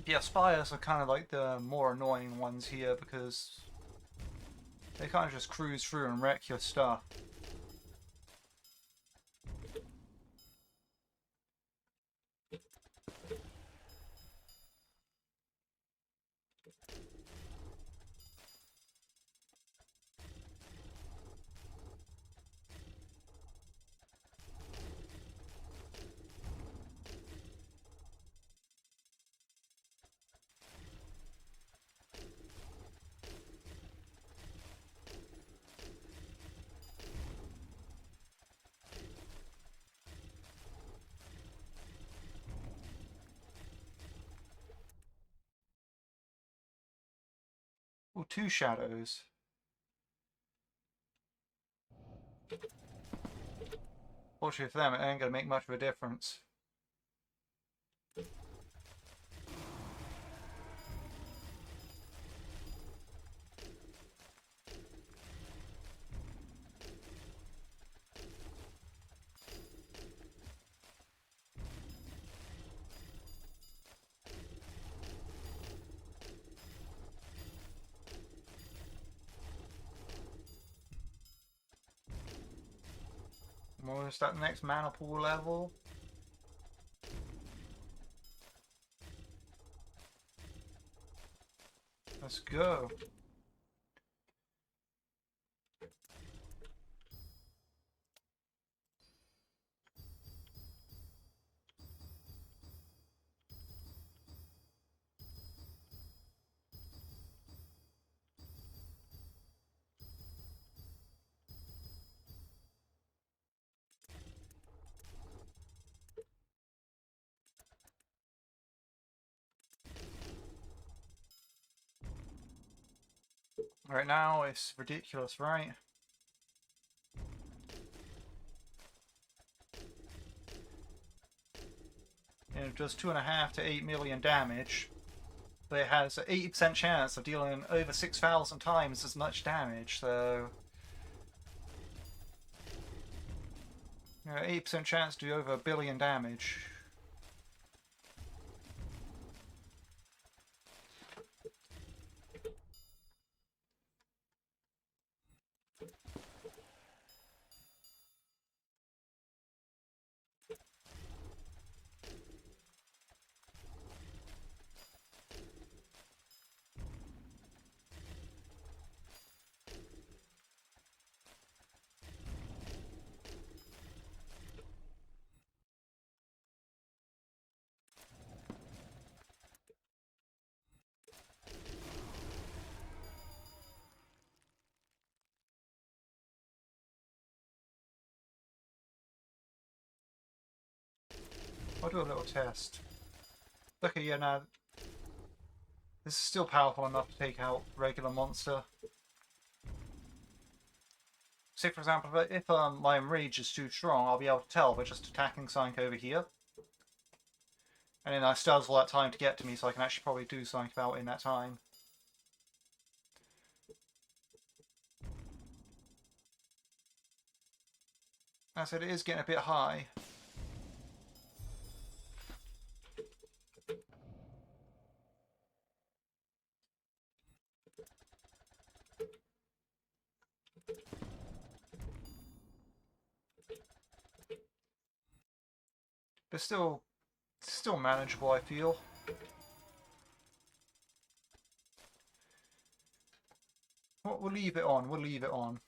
Yeah, spires are kind of like the more annoying ones here because they kind of just cruise through and wreck your stuff. Oh, two shadows. Fortunately for them, it ain't gonna make much of a difference. Almost at the next mana pool level. Let's go. Right now, it's ridiculous, right? It does 2.5 to 8 million damage, but it has an 80% chance of dealing over 6,000 times as much damage, so... 80% chance to do over 1 billion damage. I'll do a little test. Okay, yeah, now this is still powerful enough to take out regular monster. Say, for example, if my enrage is too strong, I'll be able to tell by just attacking something over here. And then it still has all that time to get to me, so I can actually probably do something about it in that time. As I said, it is getting a bit high. But still manageable, I feel. we'll leave it on. We'll leave it on.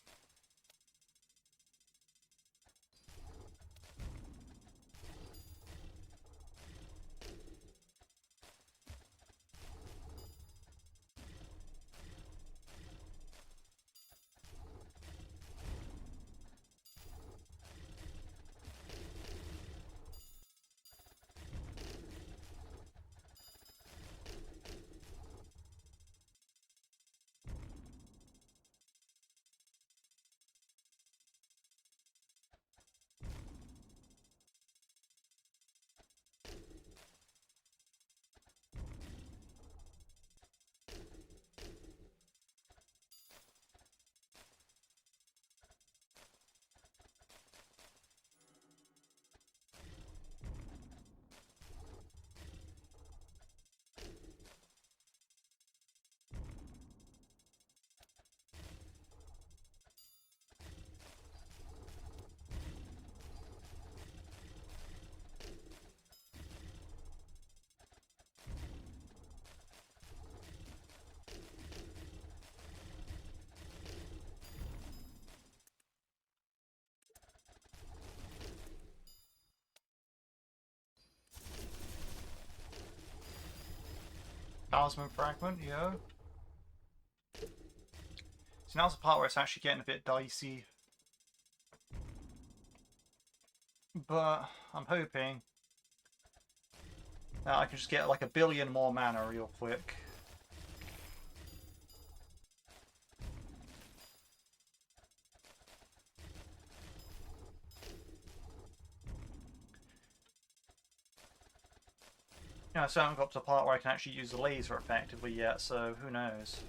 Talisman fragment, yeah. So now's the part where it's actually getting a bit dicey. But I'm hoping that I can just get like 1 billion more mana real quick. I still haven't got to the part where I can actually use the laser effectively yet, so who knows.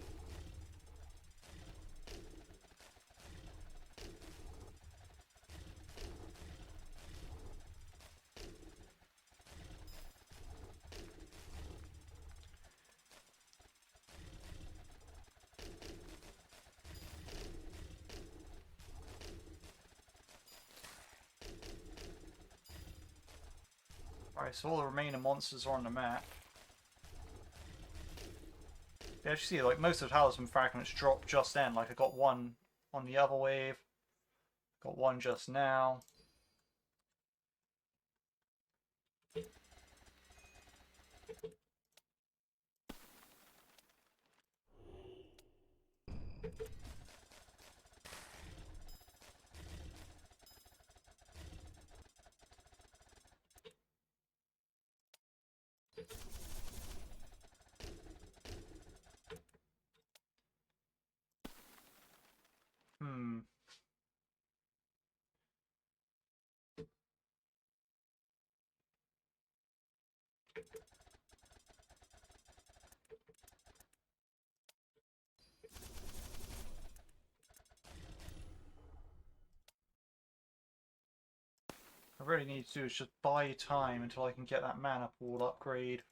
Alright, so all the remaining monsters are on the map. Yeah, as you see, like most of the talisman fragments drop just then. Like I got one on the other wave, got one just now. I really need to do is just buy time until I can get that mana pool upgrade.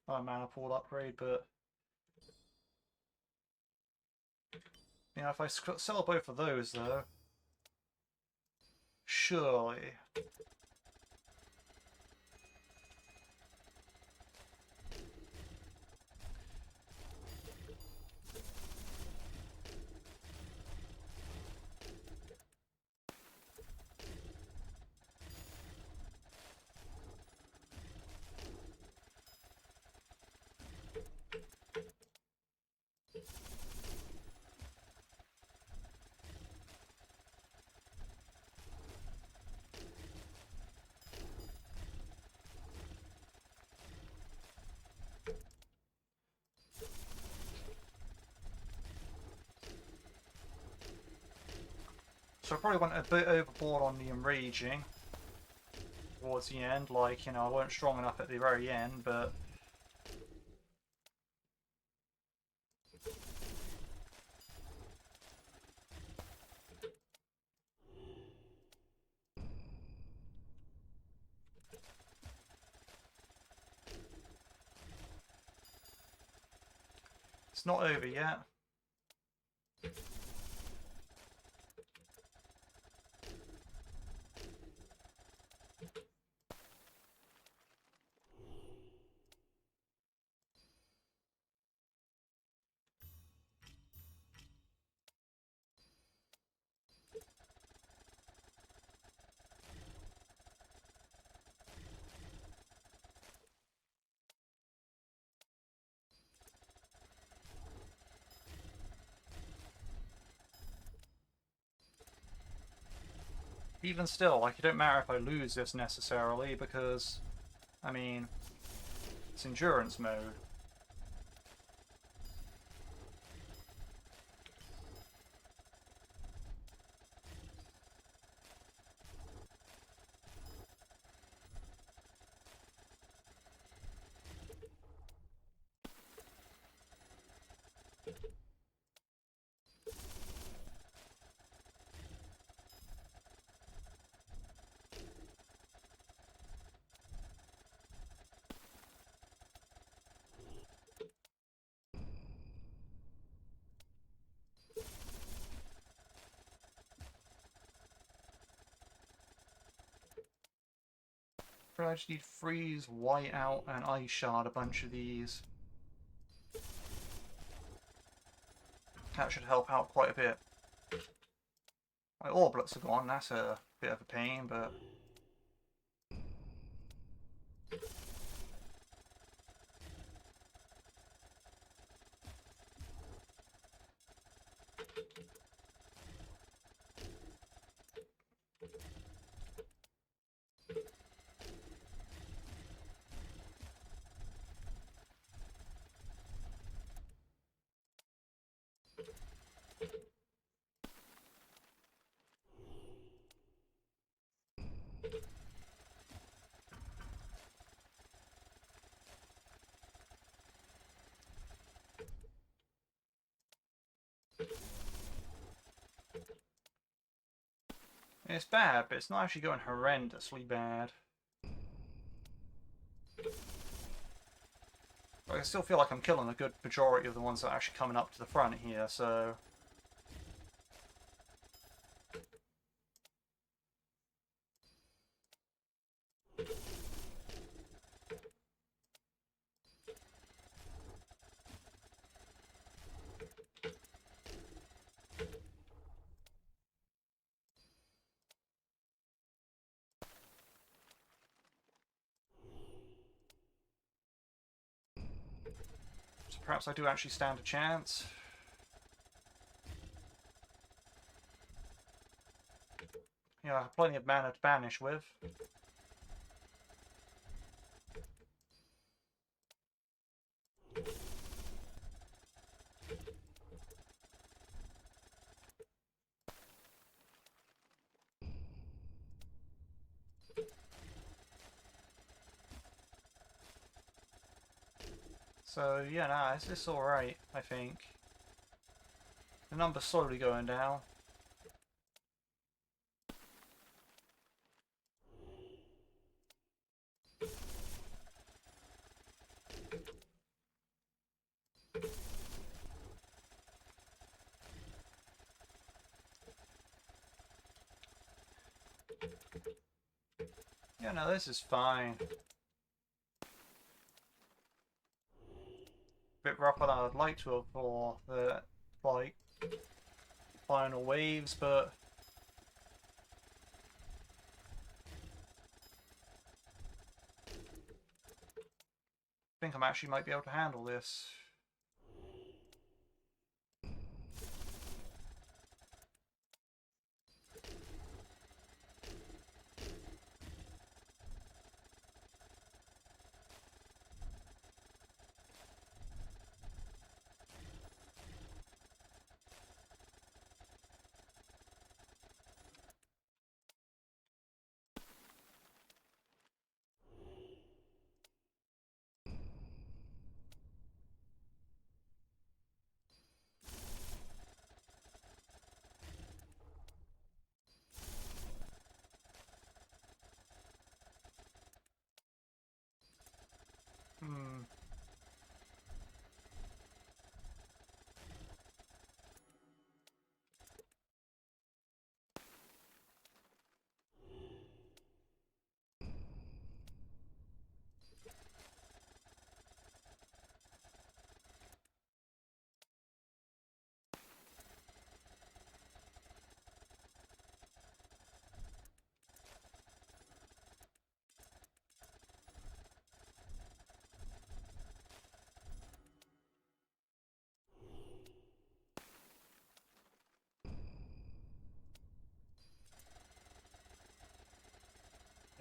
Mana pool upgrade, but yeah, if I sell both of those though, surely. So I probably went a bit overboard on the enraging towards the end, like, you know, I weren't strong enough at the very end, but it's not over yet. even still, like, it don't matter if I lose this necessarily, because, I mean, it's endurance mode. I just need freeze, white out, and ice shard a bunch of these. That should help out quite a bit. My orblets are gone, that's a bit of a pain, but... It's bad, but it's not actually going horrendously bad. But I still feel like I'm killing a good majority of the ones that are actually coming up to the front here, so... So perhaps I do actually stand a chance. Yeah, I have plenty of mana to banish with. So, yeah, nah, it's alright, I think. The number's slowly going down. Yeah, no, this is fine. Bit rougher than I'd like to have for the, like, final waves, but... I think I actually might be able to handle this. Hmm.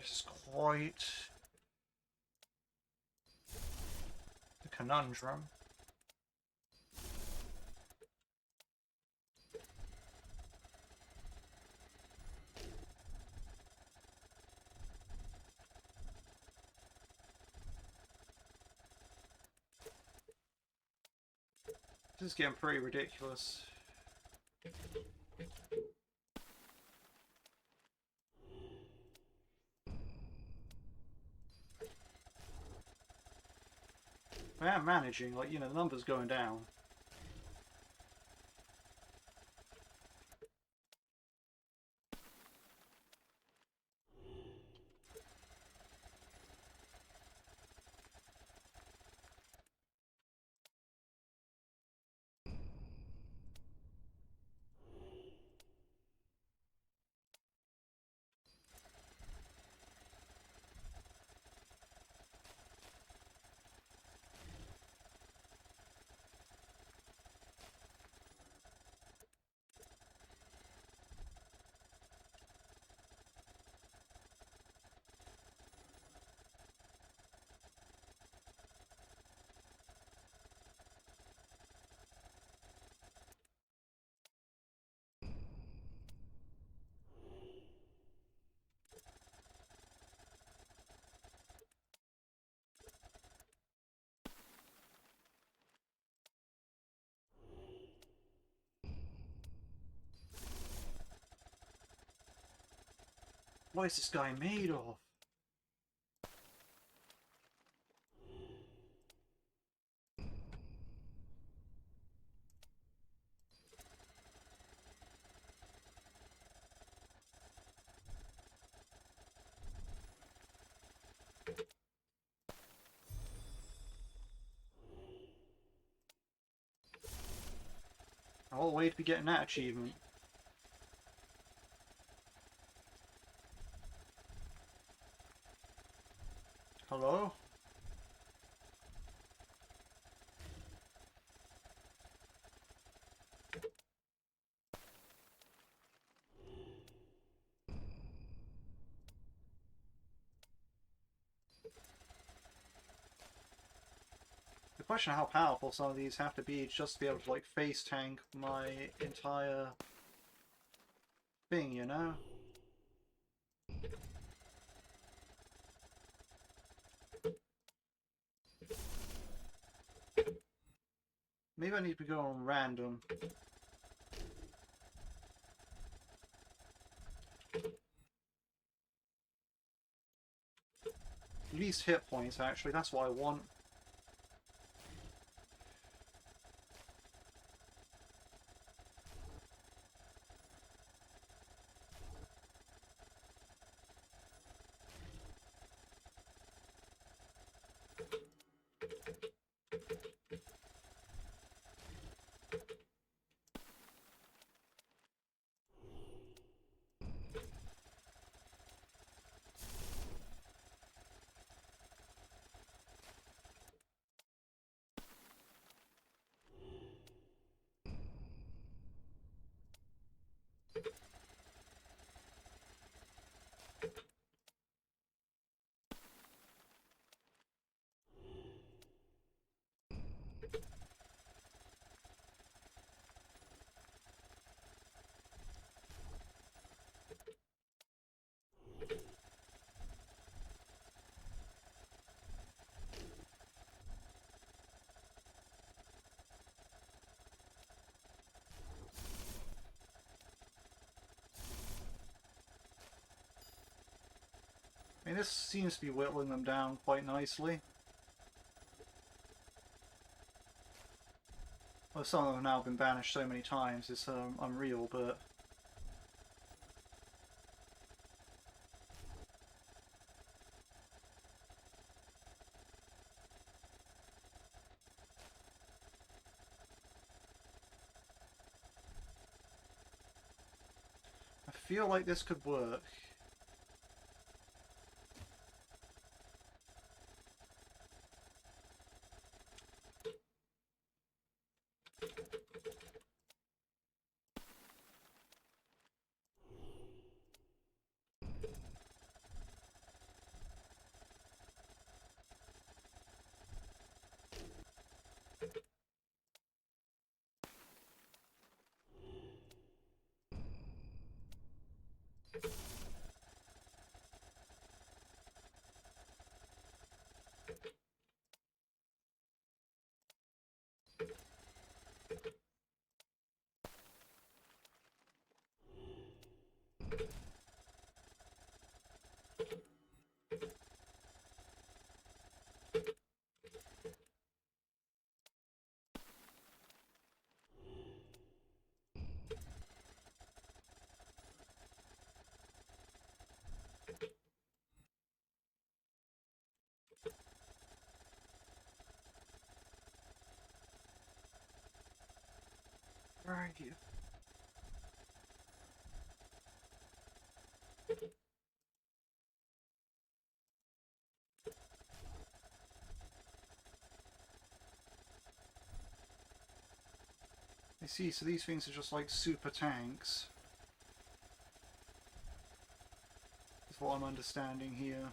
This is quite the conundrum. This is getting pretty ridiculous. I am managing, like, you know, the number's going down. What is this guy made of? All the way to be getting that achievement. Hello? The question of how powerful some of these have to be just to be able to, like, face tank my entire thing, you know? Maybe I need to go on random. Least hit points, actually, that's what I want. I mean, this seems to be whittling them down quite nicely. Well, some of them have now been banished so many times, it's unreal, but... I feel like this could work. Where are you? I see, so these things are just like super tanks. Is what I'm understanding here.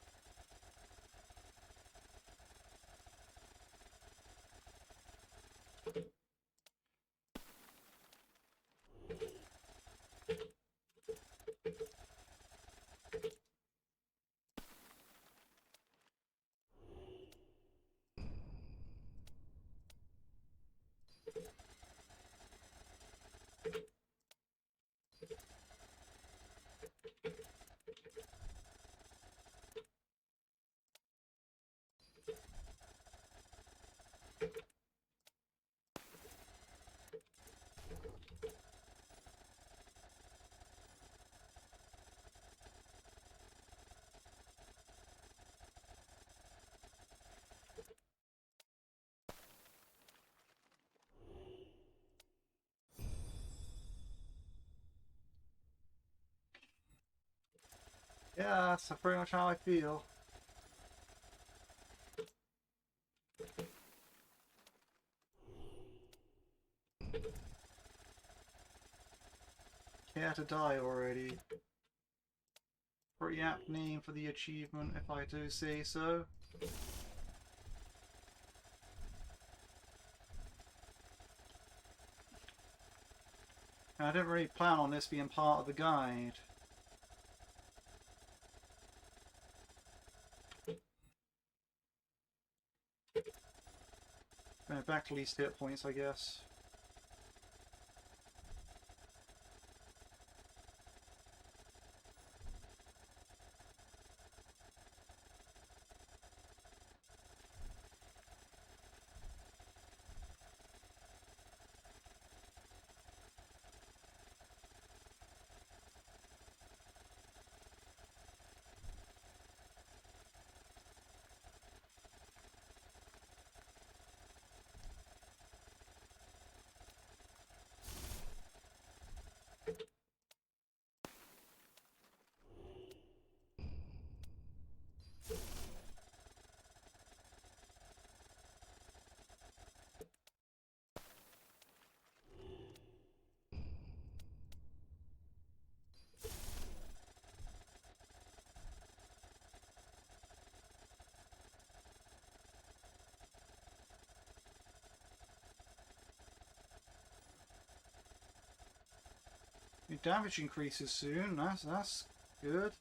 Yeah, that's pretty much how I feel. Care to die already? Pretty apt name for the achievement, if I do say so. And I didn't really plan on this being part of the guide. Back to least hit points, I guess. Your damage increases soon. That's good.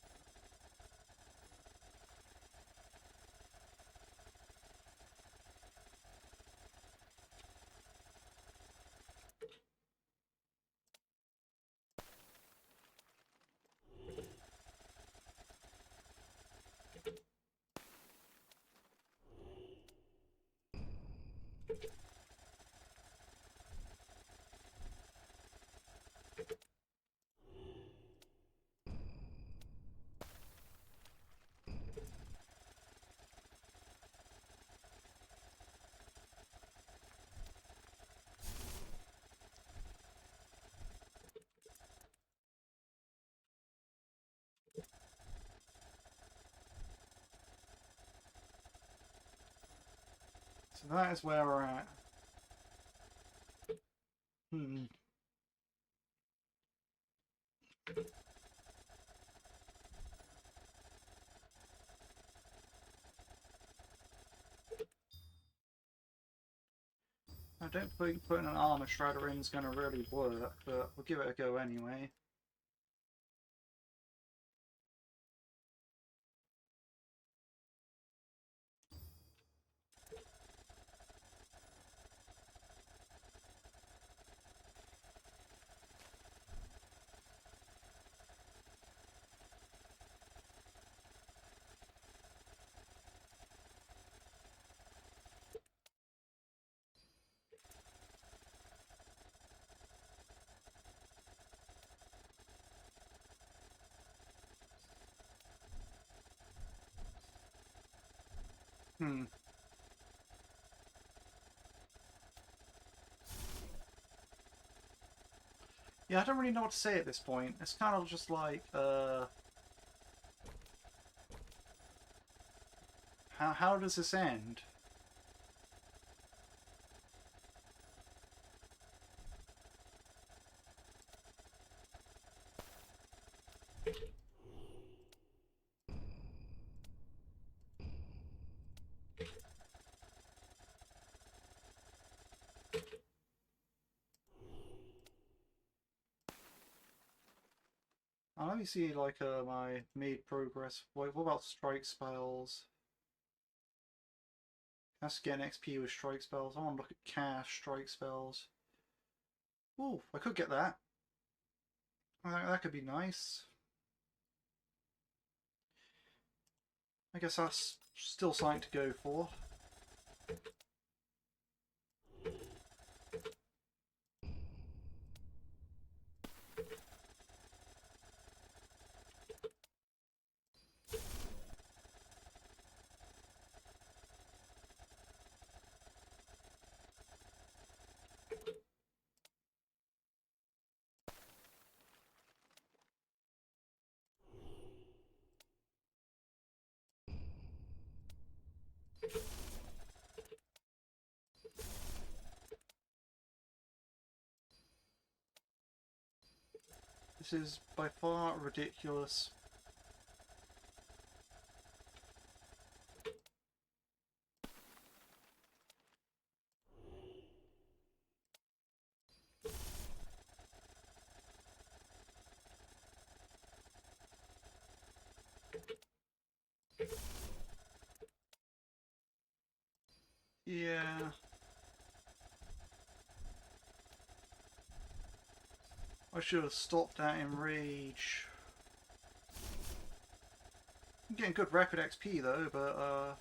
So that is where we're at. I don't think putting an armor shredder in is going to really work, but we'll give it a go anyway. Hmm. Yeah, I don't really know what to say at this point. It's kind of just like, how does this end? Let me see, like, my made progress. Wait, what about strike spells? That's getting XP with strike spells. I want to look at cash strike spells. Ooh, I could get that. That could be nice. I guess that's still something to go for. This is by far ridiculous. Yeah. I should have stopped that in rage. I'm getting good rapid XP though, but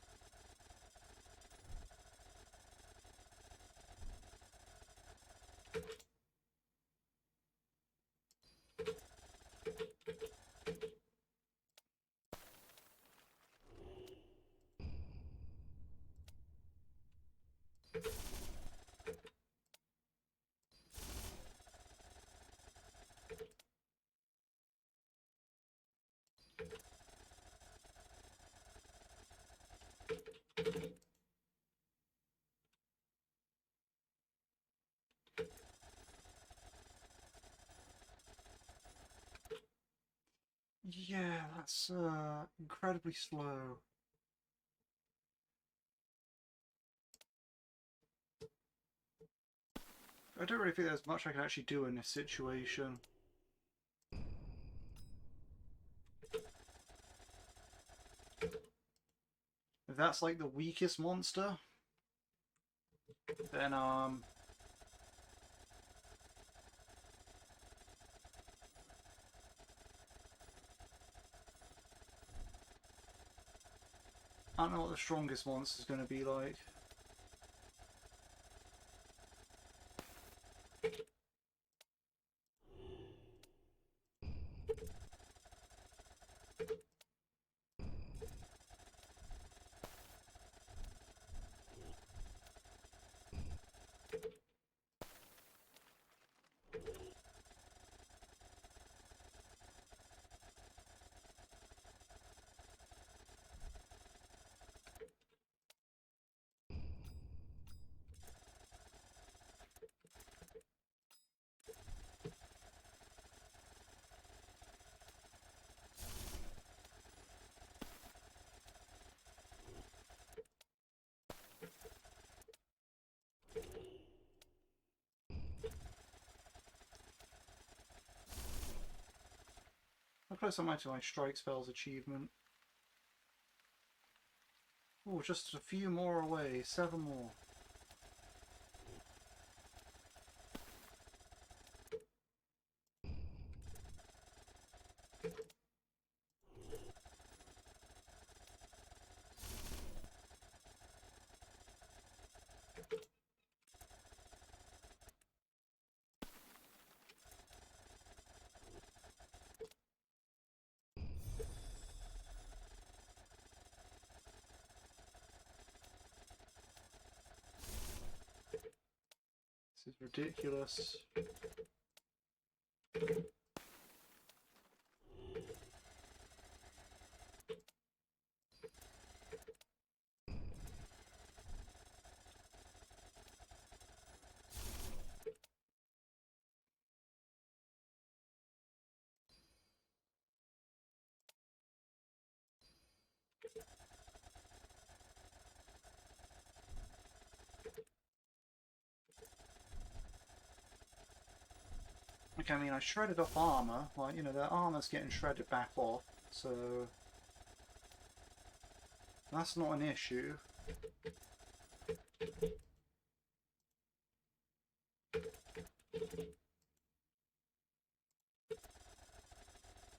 yeah, that's incredibly slow. I don't really think there's much I can actually do in this situation. If that's like the weakest monster, then I don't know what the strongest monster is going to be like. How close am I to my strike spells achievement? Oh, just a few more away. 7 more. This is ridiculous. like, I mean, I shredded off armor. Like, you know, the armor's getting shredded back off, so that's not an issue.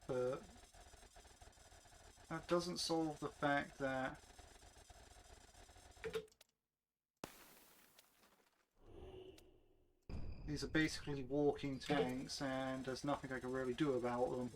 But that doesn't solve the fact that these are basically walking tanks and there's nothing I can really do about them.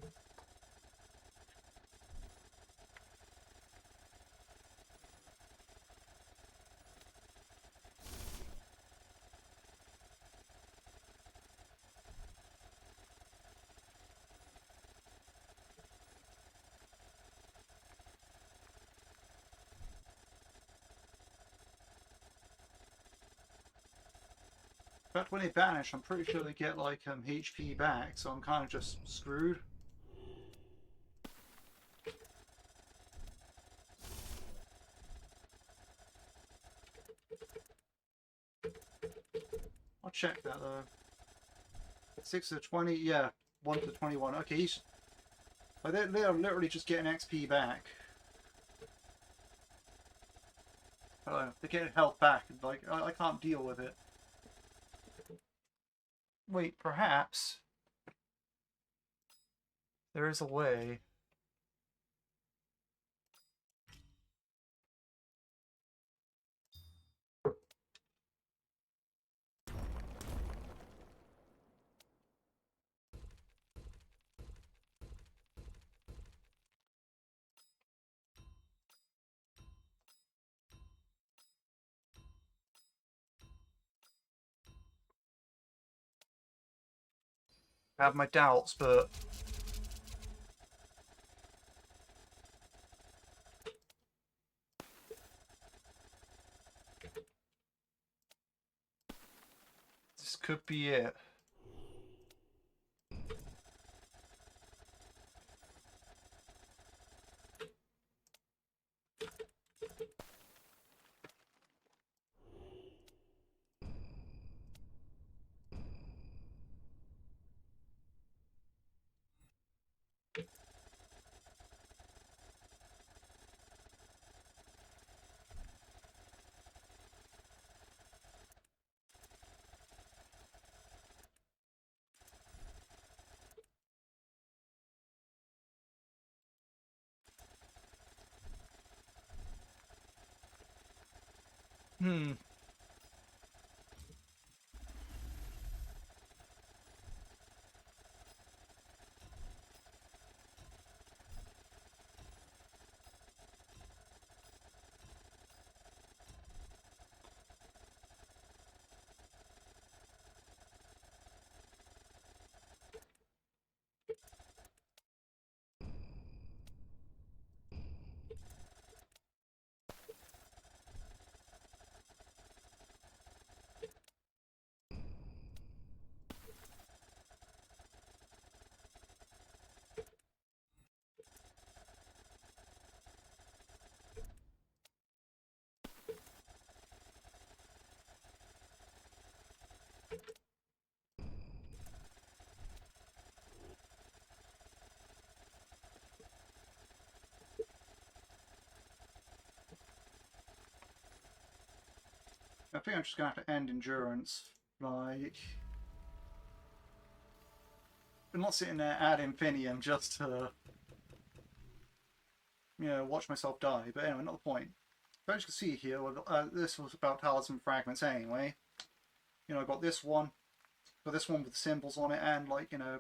In fact, when they vanish, I'm pretty sure they get like HP back, so I'm kind of just screwed. I'll check that though. 6 to 20, yeah, 1 to 21. Okay, he's like they're literally just getting XP back. They're getting health back, and like I can't deal with it. Wait, perhaps there is a way. I have my doubts, but this could be it. Hmm. I think I'm just gonna have to end endurance. Like, I'm not sitting there ad infinitum just to, you know, watch myself die. But anyway, not the point. But as you can see here, this was about talisman fragments anyway. You know, I got this one with the symbols on it, and like, you know,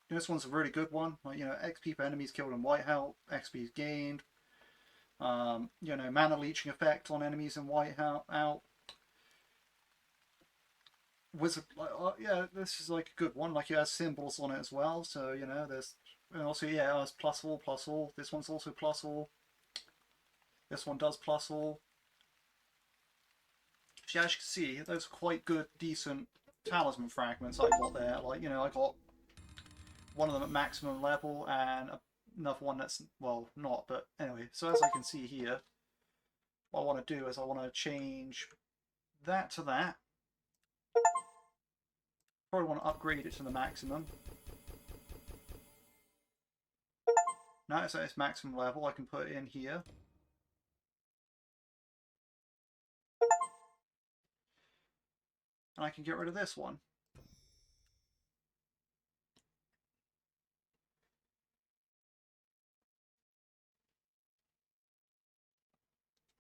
this one's a really good one. Like, you know, XP per enemies killed in Whiteout, XP is gained. You know, mana leeching effect on enemies in Whiteout. Wizard, like, yeah, this is like a good one. Like, it has symbols on it as well, so you know, there's, and also, yeah, it has plus all, plus all. This one's also plus all. This one does plus all. So as you can see, those are quite good, decent talisman fragments I got there. Like, you know, I got one of them at maximum level and another one that's, well, not, but anyway. So as I can see here, what I want to do is I want to change that to that. Probably want to upgrade it to the maximum. Now it's at its maximum level, I can put it in here. And I can get rid of this one.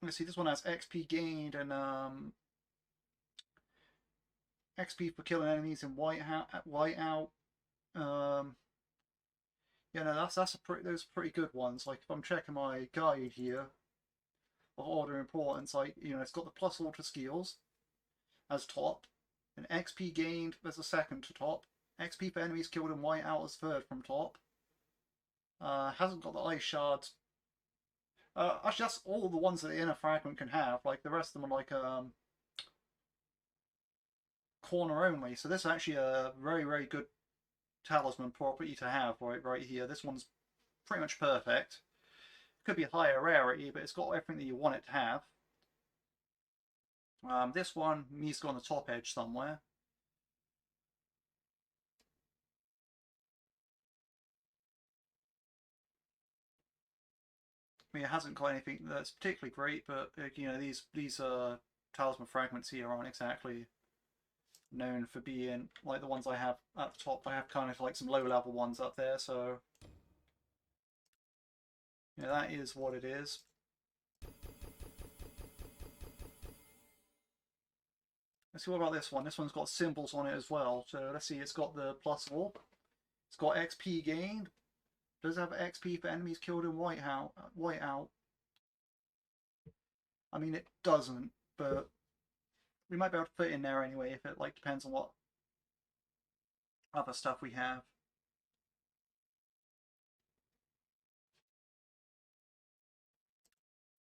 Let's see, this one has XP gained and XP for killing enemies in whiteout. Yeah, no, those are pretty good ones. Like if I'm checking my guide here of order importance, like it's got the plus ultra skills as top, and XP gained as a second to top. XP for enemies killed in whiteout as third from top. Hasn't got the ice shards. Actually, that's all the ones that the inner fragment can have. Like the rest of them are like corner only. So this is actually a very, very good talisman property to have right here. This one's pretty much perfect. Could be higher rarity, but it's got everything that you want it to have. This one needs to go on the top edge somewhere. I mean, it hasn't got anything that's particularly great, but these talisman fragments here aren't exactly known for being like the ones I have at the top. I have kind of like some low level ones up there, so that is what it is. Let's see, what about this one? This one's got symbols on it as well. So let's see, it's got the plus orb. It's got XP gained. Does it have XP for enemies killed in whiteout? I mean, it doesn't, but we might be able to put it in there anyway if it depends on what other stuff we have.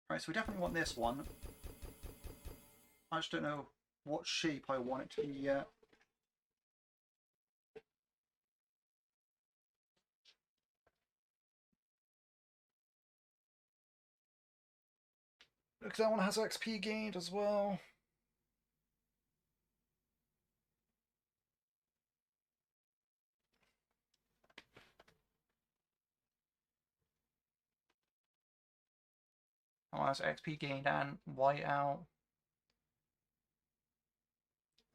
Right, so we definitely want this one. I just don't know what shape I want it to be yet. Because that one has XP gained as well. That one has XP gained and whiteout.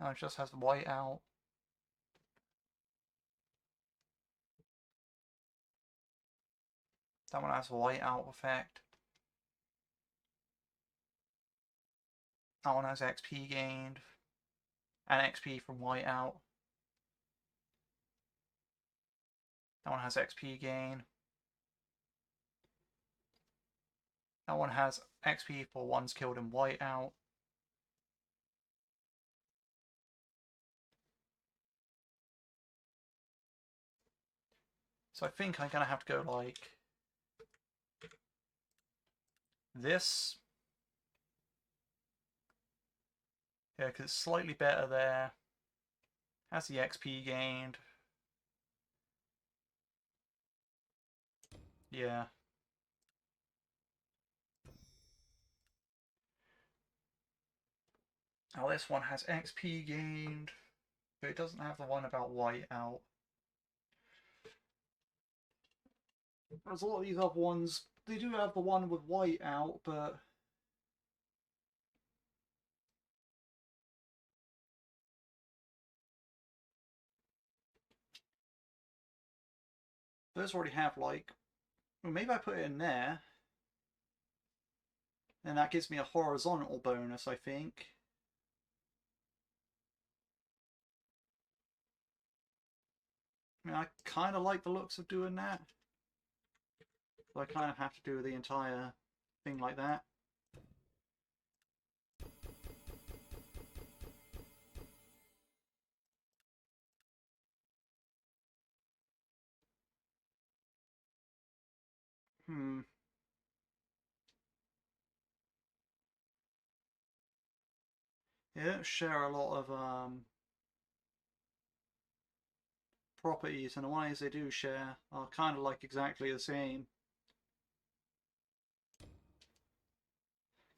That one just has whiteout. That one has whiteout effect. That one has XP gained and XP from whiteout. That one has XP gain. That one has XP for ones killed in whiteout. So I think I'm going to have to go like this. Yeah, because it's slightly better there. Has the XP gained. Yeah. Oh, this one has XP gained, but it doesn't have the one about whiteout. There's a lot of these other ones. They do have the one with whiteout, but those already have like. Well, maybe I put it in there, and that gives me a horizontal bonus, I think. I mean, I kind of like the looks of doing that. So I kind of have to do the entire thing like that. They don't share a lot of properties, and the ones they do share are kind of like exactly the same.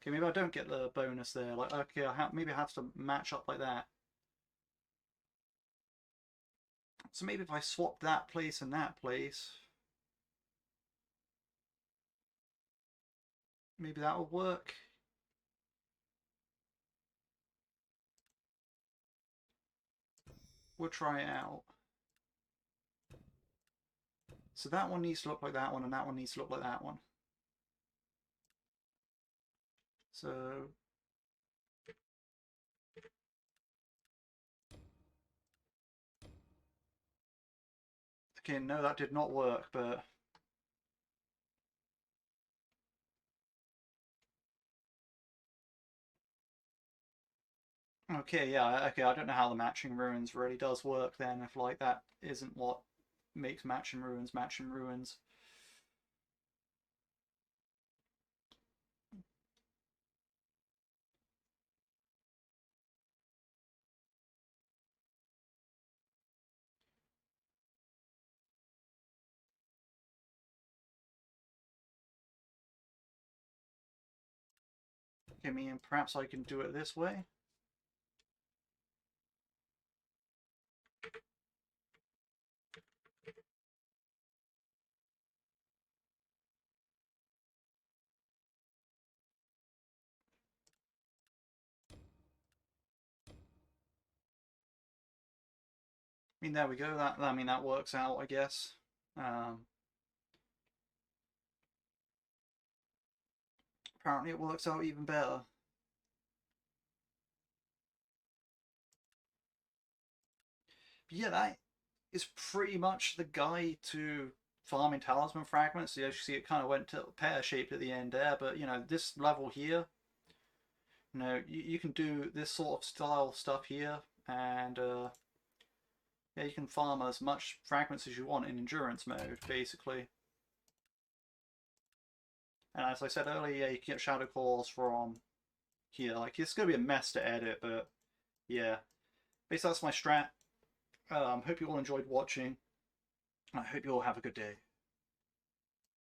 Okay, maybe I don't get the bonus there. Like, okay, maybe I have to match up like that. So maybe if I swap that place and that place, maybe that will work. We'll try it out. So that one needs to look like that one, and that one needs to look like that one. So okay, no, that did not work, but okay, yeah, okay, I don't know how the matching ruins really does work then, if like that isn't what makes matching ruins matching ruins. Okay, I mean, perhaps I can do it this way. I mean, there we go. I mean, that works out, I guess. Apparently, it works out even better. But yeah, that is pretty much the guide to farming talisman fragments. As you see, it kind of went to pear-shaped at the end there. But you know, this level here, you know, you can do this sort of style stuff here, and yeah, you can farm as much fragments as you want in endurance mode, basically. And as I said earlier, yeah, you can get shadow claws from here. Like, it's going to be a mess to edit, but yeah. Basically, that's my strat. Hope you all enjoyed watching. I hope you all have a good day.